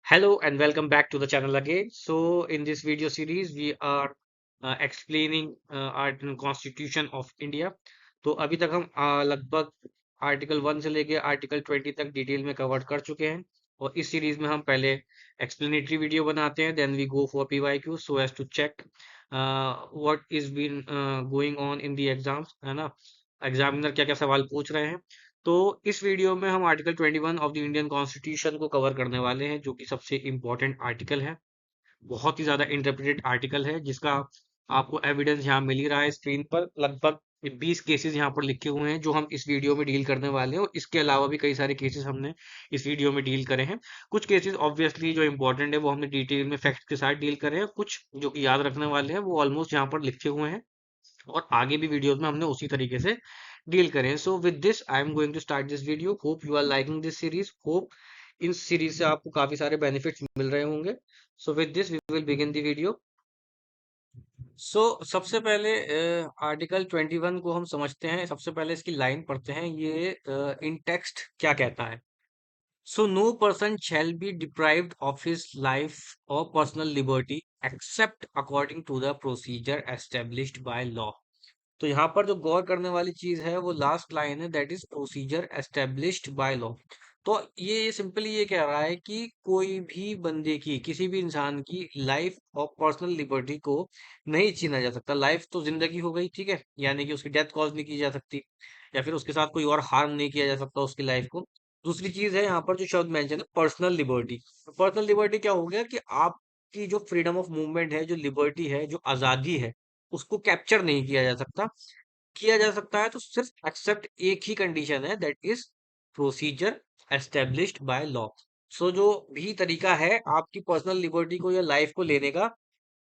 Hello and welcome back to the channel again. So in this video series we are explaining Article Constitution of India. तो अभी तक हम लगभग article 1 से लेके आर्टिकल 20 तक डिटेल में कवर कर चुके हैं और इस सीरीज में हम पहले एक्सप्लेनेटरी वीडियो बनाते हैं then we go for PYQ so as to check what is been going on in the exams, है ना। एग्जामिनर क्या क्या सवाल पूछ रहे हैं। तो इस वीडियो में हम article 21 of the Indian constitution को कवर करने वाले हैं, जो कि सबसे इम्पोर्टेंट आर्टिकल है। बहुत ही ज्यादा इंटरप्रेटेड आर्टिकल है, जिसका आपको एविडेंस यहाँ मिल ही रहा है स्क्रीन पर। लगभग 20 केसेस यहाँ पर लिखे हुए हैं जो हम इस वीडियो में डील करने वाले हैं, और इसके अलावा भी कई सारे केसेस हमने इस वीडियो में डील करे हैं। कुछ केसेस ऑब्वियसली जो इंपॉर्टेंट है वो हमने डिटेल में फैक्ट के साथ डील करे हैं, कुछ जो कि याद रखने वाले हैं वो ऑलमोस्ट यहाँ पर लिखे हुए हैं और आगे भी वीडियोस में हमने उसी तरीके से डील करें। So with this I am going to start this video. Hope you are liking this series. Hope इन सीरीज से आपको काफी सारे बेनिफिट्स मिल रहे होंगे। So with this we will begin the video. So सबसे पहले आर्टिकल 21 को हम समझते हैं। सबसे पहले इसकी लाइन पढ़ते हैं। ये इन टेक्स्ट क्या कहता है। So no person shall be deprived of his life or personal liberty except according to the procedure established by law. तो यहाँ पर जो गौर करने वाली चीज है वो लास्ट लाइन है, that is procedure established by law. तो ये सिंपली ये कह रहा है कि कोई भी बंदे की, किसी भी इंसान की लाइफ और पर्सनल लिबर्टी को नहीं छीना जा सकता। लाइफ तो जिंदगी हो गई, ठीक है, यानी कि उसकी डेथ कॉज नहीं की जा सकती या फिर उसके साथ कोई और हार्म नहीं किया जा सकता उसकी लाइफ को। दूसरी चीज है यहाँ पर जो शब्द मेंशन है, पर्सनल लिबर्टी। पर्सनल लिबर्टी क्या हो गया कि आपकी जो फ्रीडम ऑफ मूवमेंट है, जो लिबर्टी है, जो आजादी है, उसको कैप्चर नहीं किया जा सकता। किया जा सकता है तो सिर्फ एक्सेप्ट एक ही कंडीशन है, that is procedure established by law. So जो भी तरीका है आपकी पर्सनल लिबर्टी को या लाइफ को लेने का,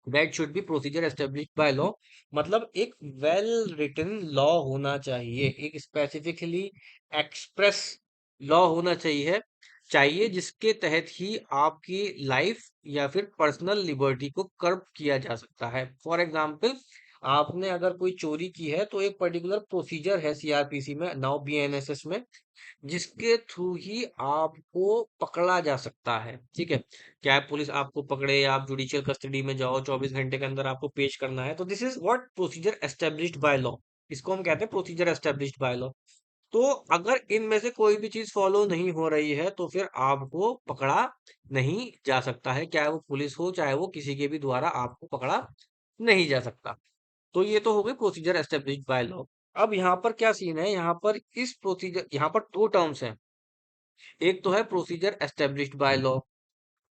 that should be procedure established by law. मतलब एक वेल रिटन लॉ होना चाहिए, एक स्पेसिफिकली एक्सप्रेस लॉ होना चाहिए जिसके तहत ही आपकी लाइफ या फिर पर्सनल लिबर्टी को कर्ब किया जा सकता है। फॉर एग्जाम्पल, आपने अगर कोई चोरी की है तो एक पर्टिकुलर प्रोसीजर है सीआरपीसी में, नाउ बीएनएसएस में, जिसके थ्रू ही आपको पकड़ा जा सकता है। ठीक है, क्या पुलिस आपको पकड़े या आप जुडिशियल कस्टडी में जाओ, 24 घंटे के अंदर आपको पेश करना है, तो this is what procedure established by law. इसको हम कहते हैं प्रोसीजर एस्टेब्लिश्ड बाय लॉ। तो अगर इनमें से कोई भी चीज फॉलो नहीं हो रही है तो फिर आपको पकड़ा नहीं जा सकता है, चाहे वो पुलिस हो चाहे वो किसी के भी द्वारा आपको पकड़ा नहीं जा सकता। तो ये तो हो गई प्रोसीजर एस्टेब्लिश्ड बाय लॉ। अब यहाँ पर क्या सीन है, यहाँ पर इस प्रोसीजर, यहाँ पर दो टर्म्स हैं। एक तो है procedure established by law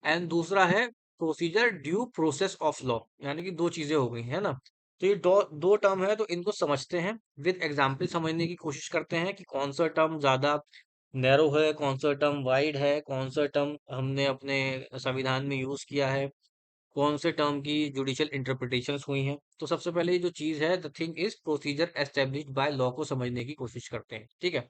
and दूसरा है procedure due process of law, यानी कि दो चीजें हो गई है ना। तो ये दो टर्म है, तो इनको समझते हैं, विद एग्जाम्पल समझने की कोशिश करते हैं कि कौन सा टर्म ज्यादा नैरो है, कौन सा टर्म वाइड है, कौन सा टर्म हमने अपने संविधान में यूज किया है, कौन से टर्म की जुडिशियल इंटरप्रिटेशंस हुई हैं। तो सबसे पहले ये जो चीज है, the thing is procedure established by law को समझने की कोशिश करते हैं, ठीक है।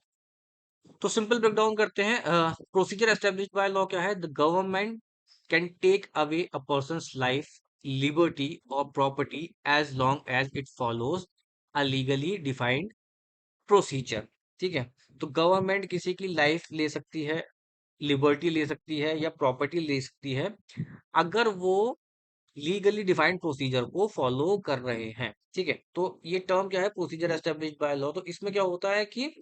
तो सिंपल ब्रेकडाउन करते हैं। प्रोसीजर एस्टेब्लिश्ड बाय लॉ क्या है, the government can take away a person's life, liberty और property as long as it follows a legally defined procedure. ठीक है, तो गवर्नमेंट किसी की लाइफ ले सकती है, लिबर्टी ले सकती है या प्रॉपर्टी ले सकती है, अगर वो लीगली डिफाइंड प्रोसीजर को फॉलो कर रहे हैं। ठीक है, तो ये टर्म क्या है, प्रोसीजर एस्टेब्लिश्ड बाय लॉ। तो इसमें क्या होता है कि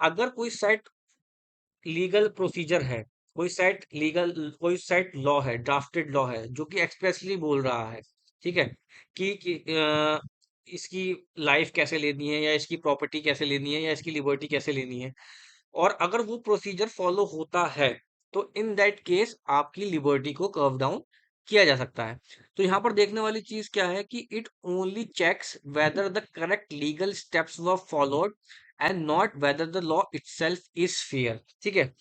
अगर कोई सेट लीगल प्रोसीजर है, कोई सेट लॉ है, ड्राफ्टेड लॉ है, जो कि एक्सप्रेसली बोल रहा है, ठीक है, कि इसकी लाइफ कैसे लेनी है या इसकी प्रॉपर्टी कैसे लेनी है या इसकी लिबर्टी कैसे लेनी है, और अगर वो प्रोसीजर फॉलो होता है तो इन दैट केस आपकी लिबर्टी को कर्व डाउन किया जा सकता है। तो यहाँ पर देखने वाली चीज क्या है कि it only checks whether the correct legal steps were followed and not whether the law itself is fair. ठीक है,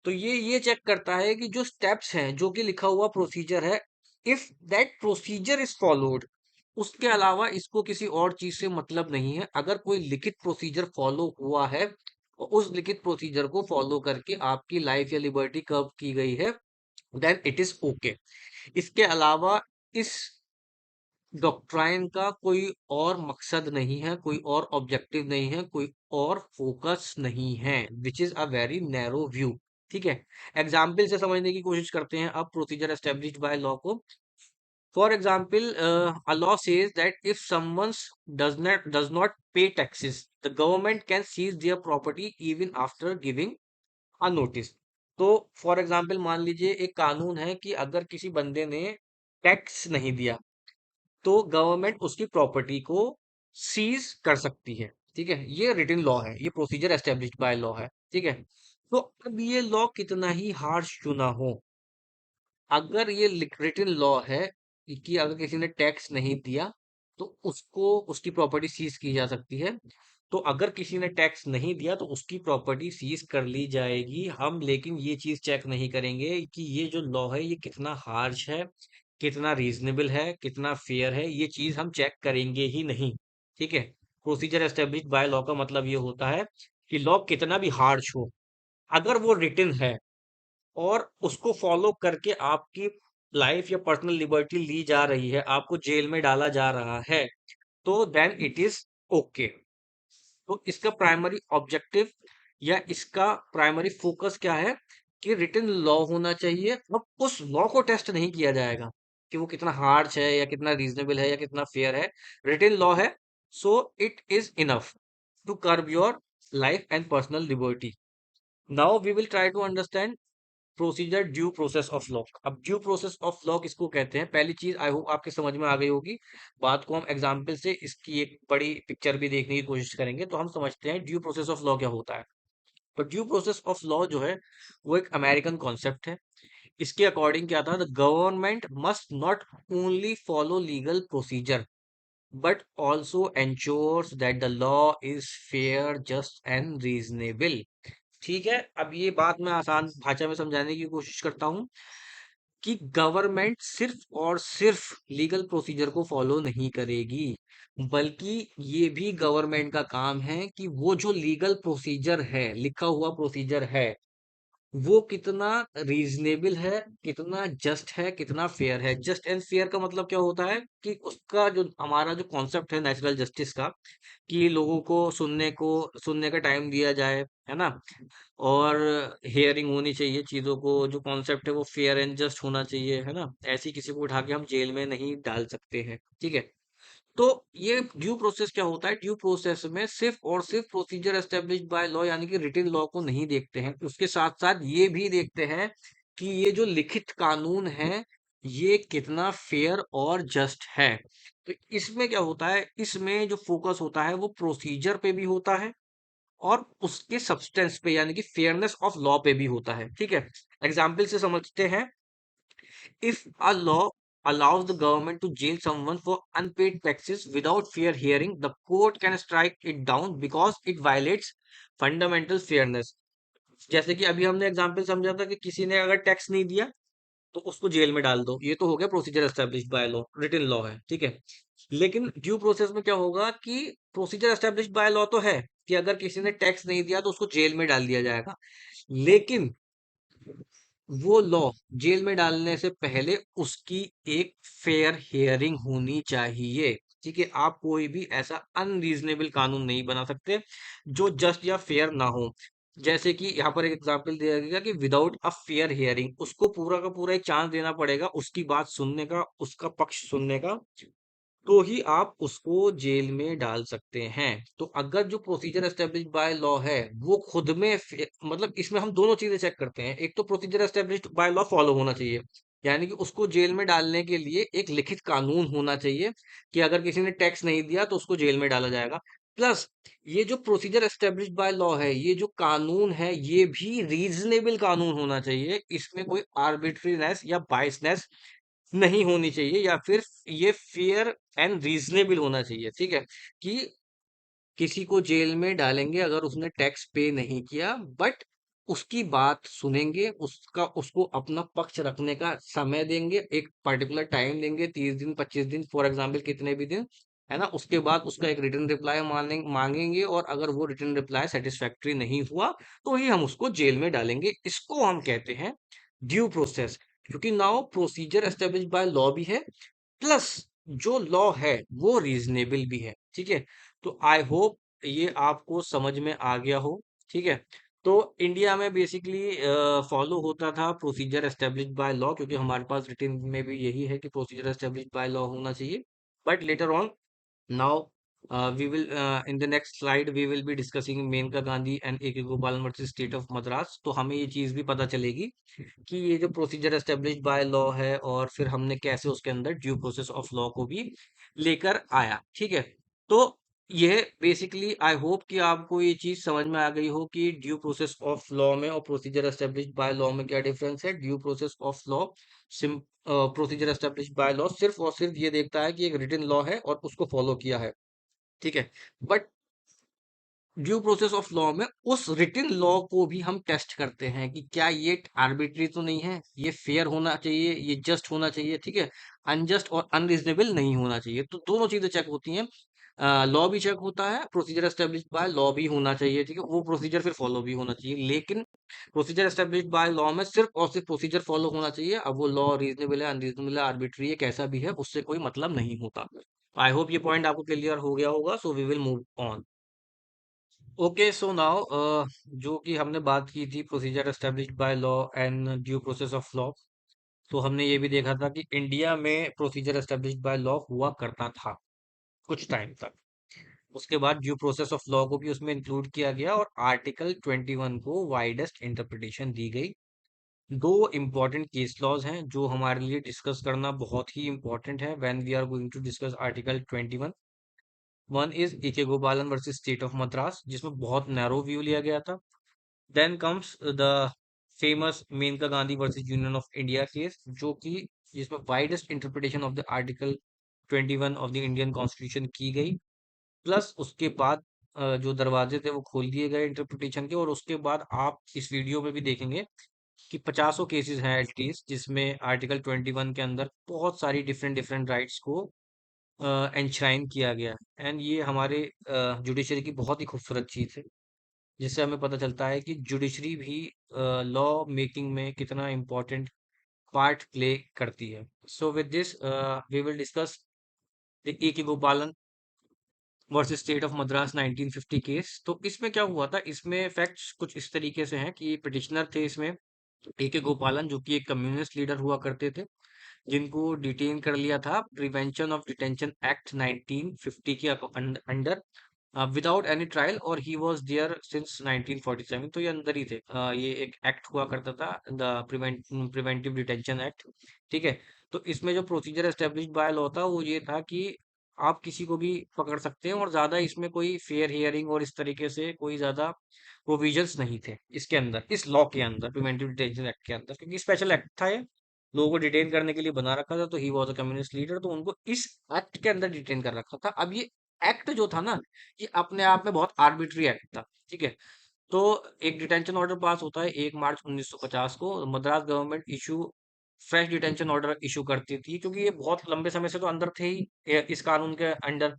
तो ये चेक करता है कि जो स्टेप्स हैं, जो कि लिखा हुआ प्रोसीजर है, if that procedure is followed, उसके अलावा इसको किसी और चीज से मतलब नहीं है। अगर कोई लिखित प्रोसीजर फॉलो हुआ है और उस लिखित प्रोसीजर को फॉलो करके आपकी लाइफ या लिबर्टी कर्व की गई है, देन इट इज ओके। इसके अलावा इस डॉक्ट्राइन का कोई और मकसद नहीं है, कोई और ऑब्जेक्टिव नहीं है, कोई और फोकस नहीं है, which is a very narrow view. ठीक है। एग्जाम्पल से समझने की कोशिश करते हैं अब प्रोसीजर एस्टेब्लिश्ड बाय लॉ को। For example, a law says that if someone does not pay taxes, the government can seize their property even after giving a notice. तो फॉर एग्जाम्पल मान लीजिए एक कानून है कि अगर किसी बंदे ने टैक्स नहीं दिया तो गवर्नमेंट उसकी प्रॉपर्टी को सीज कर सकती है। ठीक है, ये रिटन लॉ है, ये प्रोसीजर एस्टेब्लिश्ड बाय लॉ है। ठीक है, तो अब ये लॉ कितना ही हार्श क्यों ना हो, अगर ये रिटन लॉ है कि अगर किसी ने टैक्स नहीं दिया तो उसको उसकी प्रॉपर्टी सीज की जा सकती है। तो अगर किसी ने टैक्स नहीं दिया तो उसकी प्रॉपर्टी सीज कर ली जाएगी हम, लेकिन ये चीज चेक नहीं करेंगे कि ये जो लॉ है ये कितना हार्श है, कितना रीजनेबल है, कितना फेयर है, ये चीज हम चेक करेंगे ही नहीं। ठीक है, प्रोसीजर एस्टेब्लिश्ड बाय लॉ का मतलब ये होता है कि लॉ कितना भी हार्श हो, अगर वो रिटन है और उसको फॉलो करके आपकी लाइफ या पर्सनल लिबर्टी ली जा रही है, आपको जेल में डाला जा रहा है, तो देन इट इज ओके। तो इसका प्राइमरी ऑब्जेक्टिव या इसका प्राइमरी फोकस क्या है कि रिटन लॉ होना चाहिए। अब उस लॉ को टेस्ट नहीं किया जाएगा कि वो कितना हार्श है या कितना रीजनेबल है या कितना फेयर है। रिटन लॉ है, so it is enough to curb your life and personal liberty. Now we will try to understand procedure due process of law. अब ड्यू प्रोसेस ऑफ लॉ किसको कहते हैं, पहली चीज आई होप आपके समझ में आ गई होगी। बात को हम एग्जाम्पल से इसकी एक बड़ी पिक्चर भी देखने की कोशिश करेंगे तो हम समझते हैं ड्यू प्रोसेस ऑफ लॉ क्या होता है। तो ड्यू प्रोसेस ऑफ लॉ जो है वो एक अमेरिकन कॉन्सेप्ट है। इसके अकॉर्डिंग क्या था, the government must not only follow legal procedure but also ensures that the law is fair, just and reasonable. ठीक है, अब ये बात मैं आसान भाषा में समझाने की कोशिश करता हूँ कि गवर्नमेंट सिर्फ और सिर्फ लीगल प्रोसीजर को फॉलो नहीं करेगी, बल्कि ये भी गवर्नमेंट का काम है कि वो जो लीगल प्रोसीजर है, लिखा हुआ प्रोसीजर है, वो कितना रीजनेबल है, कितना जस्ट है, कितना फेयर है। जस्ट एंड फेयर का मतलब क्या होता है कि उसका जो हमारा जो कॉन्सेप्ट है नेचुरल जस्टिस का, कि लोगों को सुनने का टाइम दिया जाए, है ना, और हेयरिंग होनी चाहिए, चीजों को जो कॉन्सेप्ट है वो फेयर एंड जस्ट होना चाहिए, है ना। ऐसी किसी को उठा के हम जेल में नहीं डाल सकते हैं। ठीक है, तो ये ड्यू प्रोसेस क्या होता है, ड्यू प्रोसेस में सिर्फ और सिर्फ प्रोसीजर एस्टेब्लिश्ड बाय लॉ यानी कि रिटन लॉ को नहीं देखते हैं, उसके साथ साथ ये भी देखते हैं कि ये जो लिखित कानून है ये कितना फेयर और जस्ट है। तो इसमें क्या होता है, इसमें जो फोकस होता है वो प्रोसीजर पे भी होता है और उसके सब्सटेंस पे यानी कि फेयरनेस ऑफ लॉ पे भी होता है। ठीक है, एग्जाम्पल से समझते हैं। If a law allows the government to jail someone for unpaid taxes without fair hearing, the court can strike it down because it violates fundamental fairness। जैसे कि अभी हमने एग्जाम्पल समझा था कि किसी ने अगर टैक्स नहीं दिया तो उसको जेल में डाल दो, ये तो हो गया procedure established by law, written law है। ठीक है, लेकिन ड्यू प्रोसेस में क्या होगा कि प्रोसीजर एस्टेब्लिश्ड बाय लॉ तो है कि अगर किसी ने टैक्स नहीं दिया तो उसको जेल में डाल दिया जाएगा, लेकिन वो लॉ जेल में डालने से पहले उसकी एक फेयर हियरिंग होनी चाहिए। ठीक है, आप कोई भी ऐसा अनरीजनेबल कानून नहीं बना सकते जो जस्ट या फेयर ना हो। जैसे कि यहाँ पर एक एग्जांपल दिया गया कि विदाउट अ फेयर हियरिंग, उसको पूरा का पूरा एक चांस देना पड़ेगा उसकी बात सुनने का, उसका पक्ष सुनने का, तो ही आप उसको जेल में डाल सकते हैं। तो अगर जो प्रोसीजर एस्टेब्लिश्ड बाय लॉ है वो खुद में मतलब इसमें हम दोनों चीजें चेक करते हैं। एक तो procedure established by law follow होना चाहिए, यानी कि उसको जेल में डालने के लिए एक लिखित कानून होना चाहिए कि अगर किसी ने टैक्स नहीं दिया तो उसको जेल में डाला जाएगा। प्लस ये जो प्रोसीजर एस्टेब्लिश्ड बाय लॉ है, ये जो कानून है ये भी रीजनेबल कानून होना चाहिए, इसमें कोई आर्बिट्रीनेस या बाइसनेस नहीं होनी चाहिए, या फिर ये फेयर एंड रीजनेबल होना चाहिए। ठीक है, कि किसी को जेल में डालेंगे अगर उसने टैक्स पे नहीं किया, बट उसकी बात सुनेंगे, उसका उसको अपना पक्ष रखने का समय देंगे, एक पर्टिकुलर टाइम देंगे, 30 दिन 25 दिन फॉर एग्जाम्पल, कितने भी दिन, है ना। उसके बाद उसका एक रिटर्न रिप्लाई मांगेंगे और अगर वो रिटर्न रिप्लाई सेटिस्फैक्ट्री नहीं हुआ तो ही हम उसको जेल में डालेंगे। इसको हम कहते हैं ड्यू प्रोसेस, क्योंकि now procedure establish by law भी है, प्लस जो लॉ है वो रीजनेबल भी है। ठीक है, तो आई होप ये आपको समझ में आ गया हो। ठीक है, तो इंडिया में बेसिकली फॉलो होता था प्रोसीजर एस्टेब्लिश्ड बाय लॉ, क्योंकि हमारे पास रिटन में भी यही है कि प्रोसीजर एस्टेब्लिश्ड बाय लॉ होना चाहिए। But later on, now we will in the next slide we will be discussing Maneka Gandhi and A K Gopalan versus state of Madras. तो हमें ये चीज भी पता चलेगी कि ये जो प्रोसीजर एस्टेब्लिश्ड बाय लॉ है और फिर हमने कैसे उसके अंदर ड्यू प्रोसेस ऑफ लॉ को भी लेकर आया। ठीक है, तो ये बेसिकली आई होप कि आपको ये चीज समझ में आ गई हो कि ड्यू प्रोसेस ऑफ लॉ में और प्रोसीजर एस्टेब्लिश्ड बाय लॉ में क्या डिफरेंस है। Due process of law SIM procedure established by law सिर्फ और सिर्फ ये देखता है कि एक रिटन लॉ है और उसको फॉलो किया है। ठीक है, but due process of law में उस रिटन लॉ को भी हम टेस्ट करते हैं कि क्या ये आर्बिट्री तो नहीं है, ये फेयर होना चाहिए, ये जस्ट होना चाहिए। ठीक है, अनजस्ट और अनरीजनेबल नहीं होना चाहिए। तो दोनों चीजें चेक होती हैं, लॉ भी चेक होता है, प्रोसीजर एस्टेब्लिश्ड बाय लॉ भी होना चाहिए। ठीक है, वो प्रोसीजर फिर फॉलो भी होना चाहिए। लेकिन प्रोसीजर एस्टेब्लिश्ड बाय लॉ में सिर्फ और सिर्फ प्रोसीजर फॉलो होना चाहिए। अब वो लॉ रीजनेबल है, अनरीजनेबल है, आर्बिट्री है, कैसा भी है, उससे कोई मतलब नहीं होता। आई होप ये पॉइंट आपको क्लियर हो गया होगा। So we will move on. Okay, so now जो कि हमने बात की थी procedure established by law and due process of law, तो हमने ये भी देखा था कि इंडिया में प्रोसीजर एस्टेब्लिश्ड बाय लॉ हुआ करता था कुछ टाइम तक। उसके बाद ड्यू प्रोसेस ऑफ लॉ को भी उसमें इंक्लूड किया गया और आर्टिकल 21 को वाइडेस्ट इंटरप्रिटेशन दी गई। दो इम्पोर्टेंट केस लॉज हैं जो हमारे लिए डिस्कस करना बहुत ही इम्पोर्टेंट है when we are going to discuss article 21। One is A Gopalan versus state of Madras, जिसमें बहुत नैरो व्यू लिया गया था। Then comes the famous Maneka Gandhi versus union of India case, जो कि जिसमें widest interpretation of the article 21 of the Indian constitution की गई। प्लस उसके बाद जो दरवाजे थे वो खोल दिए गए इंटरप्रिटेशन के। और उसके बाद आप इस वीडियो में भी देखेंगे कि पचासों केसेस हैं एटलीस्ट, जिसमें आर्टिकल 21 के अंदर बहुत सारी डिफरेंट डिफरेंट राइट्स को एंश्राइन किया गया है। एंड ये हमारे जुडिशरी की बहुत ही खूबसूरत चीज़ है, जिससे हमें पता चलता है कि जुडिशरी भी लॉ मेकिंग में कितना इम्पोर्टेंट पार्ट प्ले करती है। So with this we will discuss the A K Gopalan versus state of Madras 1950 case. तो इसमें क्या हुआ था, इसमें फैक्ट्स कुछ इस तरीके से हैं कि पिटिशनर थे इसमें ए के गोपालन, जो कि एक कम्युनिस्ट लीडर हुआ करते थे, जिनको डिटेन कर लिया था प्रिवेंशन ऑफ डिटेंशन एक्ट 1950 के अंडर विदाउट एनी ट्रायल, और ही वाज देयर सिंस 1947। तो ये अंदर ही थे। ये एक एक्ट हुआ करता था, द प्रिवेंटिव डिटेंशन एक्ट। ठीक है, तो इसमें जो प्रोसीजर एस्टेब्लिश बाय लॉ था वो ये था कि आप किसी को भी पकड़ सकते हैं, और ज्यादा इसमें कोई फेयर हियरिंग और इस तरीके से कोई ज्यादा प्रोविजंस नहीं थे इसके अंदर, इस लॉ के अंदर, प्रिवेंटिव डिटेंशन एक्ट के अंदर, क्योंकि स्पेशल एक्ट था ये, लोगों को डिटेन करने के लिए बना रखा था। तो he was a communist leader, तो उनको इस एक्ट के अंदर डिटेन कर रखा था। अब ये एक्ट जो था ना, ये अपने आप में बहुत आर्बिट्री एक्ट था। ठीक है, तो एक डिटेंशन ऑर्डर पास होता है 1 मार्च 1950 को। Madras government issue fresh detention order issue करती थी, क्योंकि ये बहुत लंबे समय से तो अंदर थे ही इस कानून के अंडर,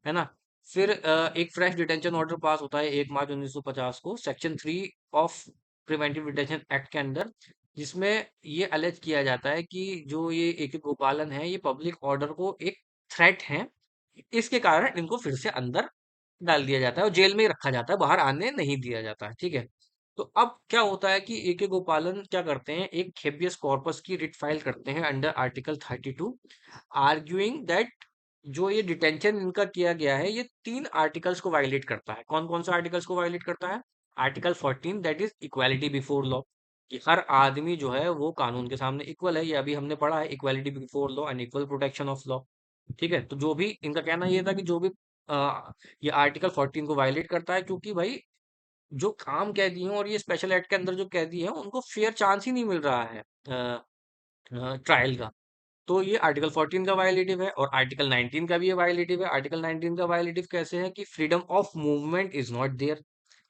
है ना। फिर एक फ्रेश डिटेंशन ऑर्डर पास होता है 1 मार्च 1950 को, section 3 of preventive detention act के अंदर, जिसमें ये अलेज किया जाता है कि जो ये एक गोपालन है, ये पब्लिक ऑर्डर को एक थ्रेट है, इसके कारण इनको फिर से अंदर डाल दिया जाता है और जेल में ही रखा जाता है, बाहर आने नहीं दिया जाता है। ठीक है, तो अब क्या होता है कि ए के गोपालन क्या करते हैं, एक हेबियस कॉर्पस की रिट फाइल करते हैं अंडर आर्टिकल 32, आर्ग्यूइंग दैट जो ये डिटेंशन इनका किया गया है, ये 3 आर्टिकल्स को वायलेट करता है। कौन कौन सा आर्टिकल्स को वायलेट करता है? Article 14, that is equality before law, कि हर आदमी जो है वो कानून के सामने इक्वल है। ये अभी हमने पढ़ा है, equality before law and equal protection of law. ठीक है, तो जो भी इनका कहना ये था कि जो भी ये आर्टिकल 14 को वायलेट करता है, क्योंकि भाई जो काम कैदी हैं और ये स्पेशल एक्ट के अंदर जो कैदी हैं, उनको फेयर चांस ही नहीं मिल रहा है ट्रायल का। तो ये आर्टिकल 14 का वायलेटिव है, और आर्टिकल 19 का भी ये वायलेटिव है। आर्टिकल 19 का वायलेटिव कैसे है कि freedom of movement is not there.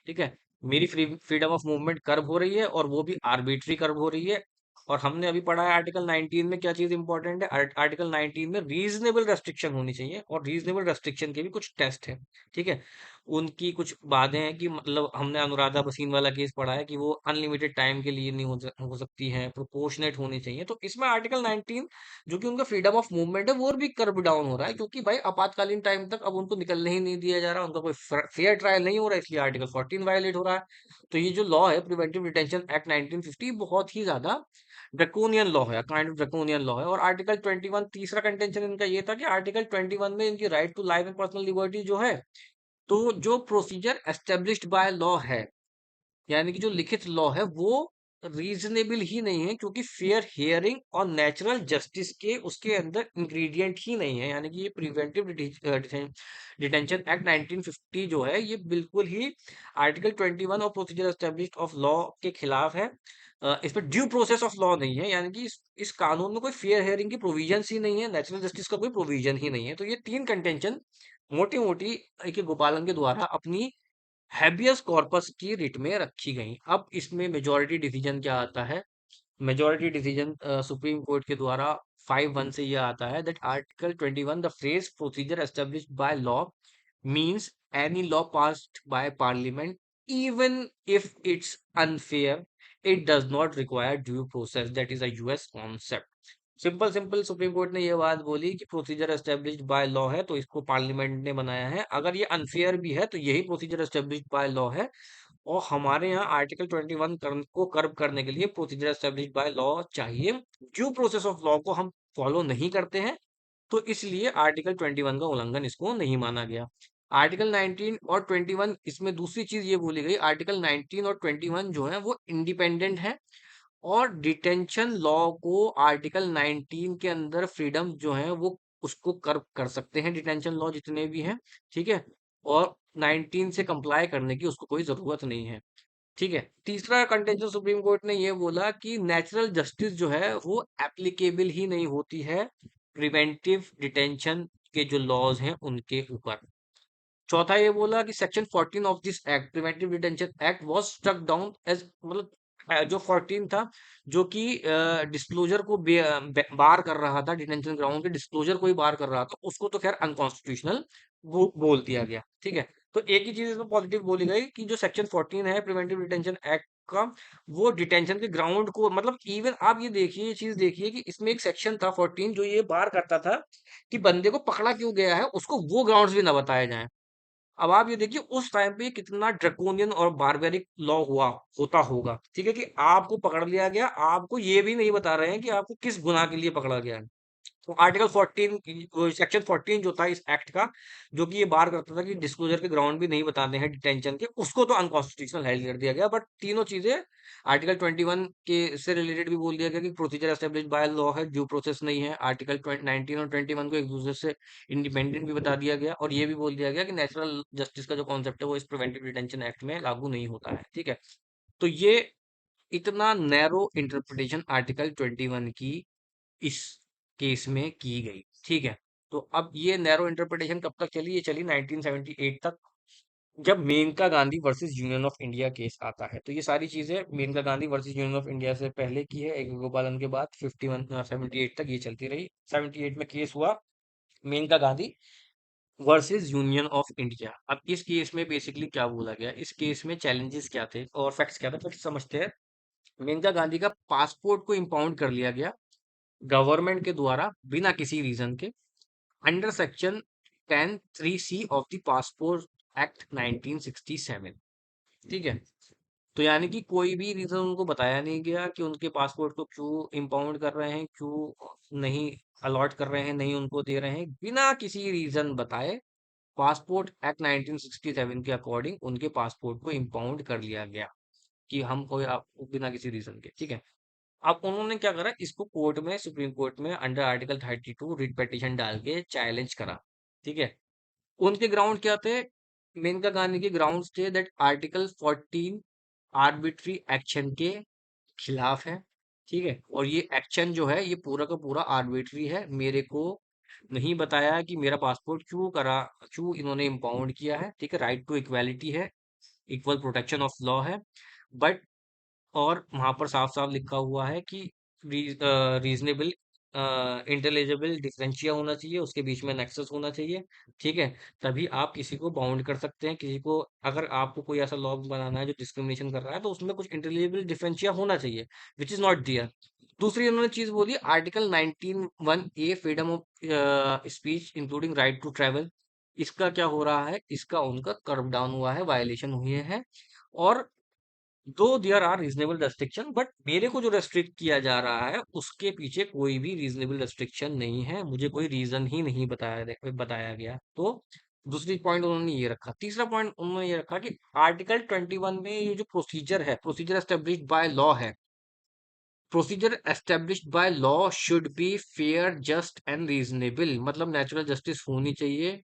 ठीक है, मेरी फ्रीडम ऑफ मूवमेंट कर्व हो रही है, और वो भी आर्बिट्री कर्व हो रही है। और हमने अभी पढ़ा है आर्टिकल 19 में क्या चीज इंपॉर्टेंट है। आर्टिकल 19 में रीजनेबल रेस्ट्रिक्शन होनी चाहिए, और रीजनेबल रेस्ट्रिक्शन के भी कुछ टेस्ट है। ठीक है, उनकी कुछ बातें हैं कि मतलब हमने अनुराधा भसीन वाला केस पढ़ा है कि वो अनलिमिटेड टाइम के लिए नहीं हो सकती हैं, प्रोपोर्शनेट होनी चाहिए। तो इसमें आर्टिकल 19 जो कि उनका फ्रीडम ऑफ मूवमेंट है वो भी कर्ब डाउन हो रहा है, क्योंकि भाई आपातकालीन टाइम तक अब उनको निकलने ही नहीं दिया जा रहा, उनका कोई फेयर ट्रायल नहीं हो रहा, इसलिए आर्टिकल 14 वायलेट हो रहा है। तो ये जो लॉ है प्रिवेंटिव डिटेंशन एक्ट 1950 बहुत ही ज्यादा ड्रैकोनियन लॉ है, काइंड ऑफ ड्रैकोनियन लॉ है। और आर्टिकल 21 तीसरा कंटेंशन इनका ये था कि आर्टिकल 21 में इनकी right to life and personal liberty जो है, तो जो प्रोसीजर एस्टेब्लिश्ड बाय लॉ है, यानी कि जो लिखित लॉ है वो रीजनेबल ही नहीं है, क्योंकि फेयर हियरिंग और नेचुरल जस्टिस के उसके अंदर इंग्रेडिएंट ही नहीं है। यानी कि ये प्रिवेंटिव डिटेंशन एक्ट 1950 जो है ये बिल्कुल ही आर्टिकल 21 और प्रोसीजर एस्टेब्लिश्ड ऑफ लॉ के खिलाफ है। इसमें ड्यू प्रोसेस ऑफ लॉ नहीं है, यानी कि इस कानून में कोई फेयर हियरिंग की प्रोविजन ही नहीं है, नेचुरल जस्टिस का कोई प्रोविजन ही नहीं है। तो ये तीन कंटेंशन मोटी मोटी के गोपालन के द्वारा अपनी हैबियस कॉर्पस की रिट में रखी गई। अब इसमें मेजॉरिटी डिसीजन क्या आता है? मेजॉरिटी डिसीजन सुप्रीम कोर्ट के द्वारा 5-1 से यह आता है that article 21 the phrase procedure established by law means any law passed by parliament even if it's unfair, it does not require due process, that is a US concept। Simple simple supreme court ने यह बात बोली कि procedure established by law है तो इसको parliament ने बनाया है, अगर ये अनफेयर भी है तो यही प्रोसीजर एस्टेब्लिश्ड बाय लॉ है। और हमारे यहाँ आर्टिकल 21 को कर्व करने के लिए प्रोसीजर एस्टेब्लिश्ड बाय लॉ चाहिए, ड्यू प्रोसेस ऑफ लॉ को हम फॉलो नहीं करते हैं, तो इसलिए आर्टिकल 21 का उल्लंघन इसको नहीं माना गया। आर्टिकल 19 और 21 इसमें दूसरी चीज ये बोली गई, आर्टिकल 19 और 21 जो है वो इंडिपेंडेंट है, और डिटेंशन लॉ को आर्टिकल 19 के अंदर फ्रीडम जो है वो उसको कर कर सकते हैं डिटेंशन लॉ जितने भी हैं, ठीक है। और 19 से कंप्लाई करने की उसको कोई जरूरत नहीं है, ठीक है। तीसरा कंटेंशन सुप्रीम कोर्ट ने ये बोला कि नेचुरल जस्टिस जो है वो एप्लीकेबल ही नहीं होती है प्रिवेंटिव डिटेंशन के जो लॉज हैं उनके ऊपर। चौथा ये बोला कि section 14 of this act preventive detention act was struck down as, मतलब जो 14 था जो कि डिस्क्लोजर को बार कर रहा था, डिटेंशन ग्राउंड के डिस्क्लोजर को ही बार कर रहा था, उसको तो खैर अनकॉन्स्टिट्यूशनल बोल दिया गया, ठीक है। तो एक ही चीज इसमें पॉजिटिव बोली गई कि जो सेक्शन 14 है प्रिवेंटिव डिटेंशन एक्ट का, वो डिटेंशन के ग्राउंड को, मतलब इवन आप ये देखिए, ये चीज देखिए कि इसमें एक सेक्शन था 14 जो ये बार करता था कि बंदे को पकड़ा क्यों गया है उसको वो ग्राउंड्स भी ना बताए जाएं। अब आप ये देखिए उस टाइम पे कितना ड्रैकोनियन और बारबेरिक लॉ हुआ होता होगा, ठीक है, कि आपको पकड़ लिया गया, आपको ये भी नहीं बता रहे हैं कि आपको किस गुनाह के लिए पकड़ा गया है। तो आर्टिकल 14 सेक्शन 14 जो था इस एक्ट का, जो कि ये बार करता था कि डिस्क्लोजर के ग्राउंड भी नहीं बताते हैं डिटेंशन के, उसको तो अनकॉन्स्टिट्यूशनल हेल्ड कर दिया गया। बट तीनों चीजें आर्टिकल 21 के से रिलेटेड भी बोल दिया गया कि प्रोसीजर एस्टेब्लिश्ड बाय लॉ है, ड्यू प्रोसेस नहीं है। आर्टिकल 19 और 21 को एक दूसरे से इंडिपेंडेंट भी बता दिया गया, और ये भी बोल दिया गया कि नेचुरल जस्टिस का जो कॉन्सेप्ट है वो इस प्रिवेंटिव डिटेंशन एक्ट में लागू नहीं होता है, ठीक है। तो ये इतना नैरो इंटरप्रिटेशन आर्टिकल 21 की इस केस में की गई, ठीक है। तो अब ये नैरो इंटरप्रिटेशन कब तक चली? ये चली 1978 तक, जब Maneka Gandhi versus union of India case आता है। तो ये सारी चीजें Maneka Gandhi versus union of India से पहले की है, एक गोपालन के बाद 51 78 तक ये चलती रही। 78 में केस हुआ Maneka Gandhi versus union of India. अब इस केस में बेसिकली क्या बोला गया, इस केस में चैलेंजेस क्या थे और फैक्ट्स क्या थे, फैक्ट्स समझते हैं। मेनका गांधी का पासपोर्ट को इम्पाउंड कर लिया गया गवर्नमेंट के द्वारा बिना किसी रीजन के, under section 10(3)(c) of the passport act 1967, ठीक है। तो यानी कि कोई भी रीजन उनको बताया नहीं गया कि उनके पासपोर्ट को क्यों इम्पाउंड कर रहे हैं, क्यों नहीं अलॉट कर रहे हैं, नहीं उनको दे रहे हैं, बिना किसी रीजन बताए पासपोर्ट एक्ट 1967 के अकॉर्डिंग उनके पासपोर्ट को इम्पाउंड कर लिया गया कि हम कोई बिना किसी रीजन के, ठीक है। अब उन्होंने क्या करा, इसको कोर्ट में, सुप्रीम कोर्ट में अंडर आर्टिकल 32 रिट पिटीशन डाल के चैलेंज करा, ठीक है। उनके ग्राउंड क्या थे? मेनका गांधी के ग्राउंड्स थे दैट आर्टिकल 14 आर्बिट्री एक्शन के खिलाफ है, ठीक है। और ये एक्शन जो है ये पूरा का पूरा आर्बिट्री है, मेरे को नहीं बताया कि मेरा पासपोर्ट क्यों इन्होंने इम्पाउंड किया है, ठीक है। राइट टू इक्वालिटी है, इक्वल प्रोटेक्शन ऑफ लॉ है, बट और वहां पर साफ साफ लिखा हुआ है कि रीजनेबल इंटेलिजिबल डिफरेंशिया होना चाहिए, उसके बीच में नेक्सस होना चाहिए। ठीक है, तभी आप किसी को बाउंड कर सकते हैं। किसी को, अगर आपको कोई ऐसा लॉ बनाना है जो डिस्क्रिमिनेशन कर रहा है, तो उसमें कुछ इंटेलिजिबल डिफरेंशिया होना चाहिए, विच इज नॉट दियर। दूसरी उन्होंने चीज बोली, article 19(1)(a), freedom of speech including right to travel. इसका क्या हो रहा है, इसका उनका कर्व डाउन हुआ है, वायलेशन हुए हैं। और दो there are reasonable restriction, but मेरे को जो रेस्ट्रिक्ट किया जा रहा है उसके पीछे कोई भी रीजनेबल रेस्ट्रिक्शन नहीं है, मुझे कोई रीजन ही नहीं बताया गया। तो दूसरी पॉइंट उन्होंने ये रखा। तीसरा पॉइंट उन्होंने ये रखा कि आर्टिकल 21 में ये जो प्रोसीजर है, प्रोसीजर एस्टेब्लिश्ड बाय लॉ है, procedure established by law should be fair, just and reasonable. मतलब नेचुरल जस्टिस होनी चाहिए,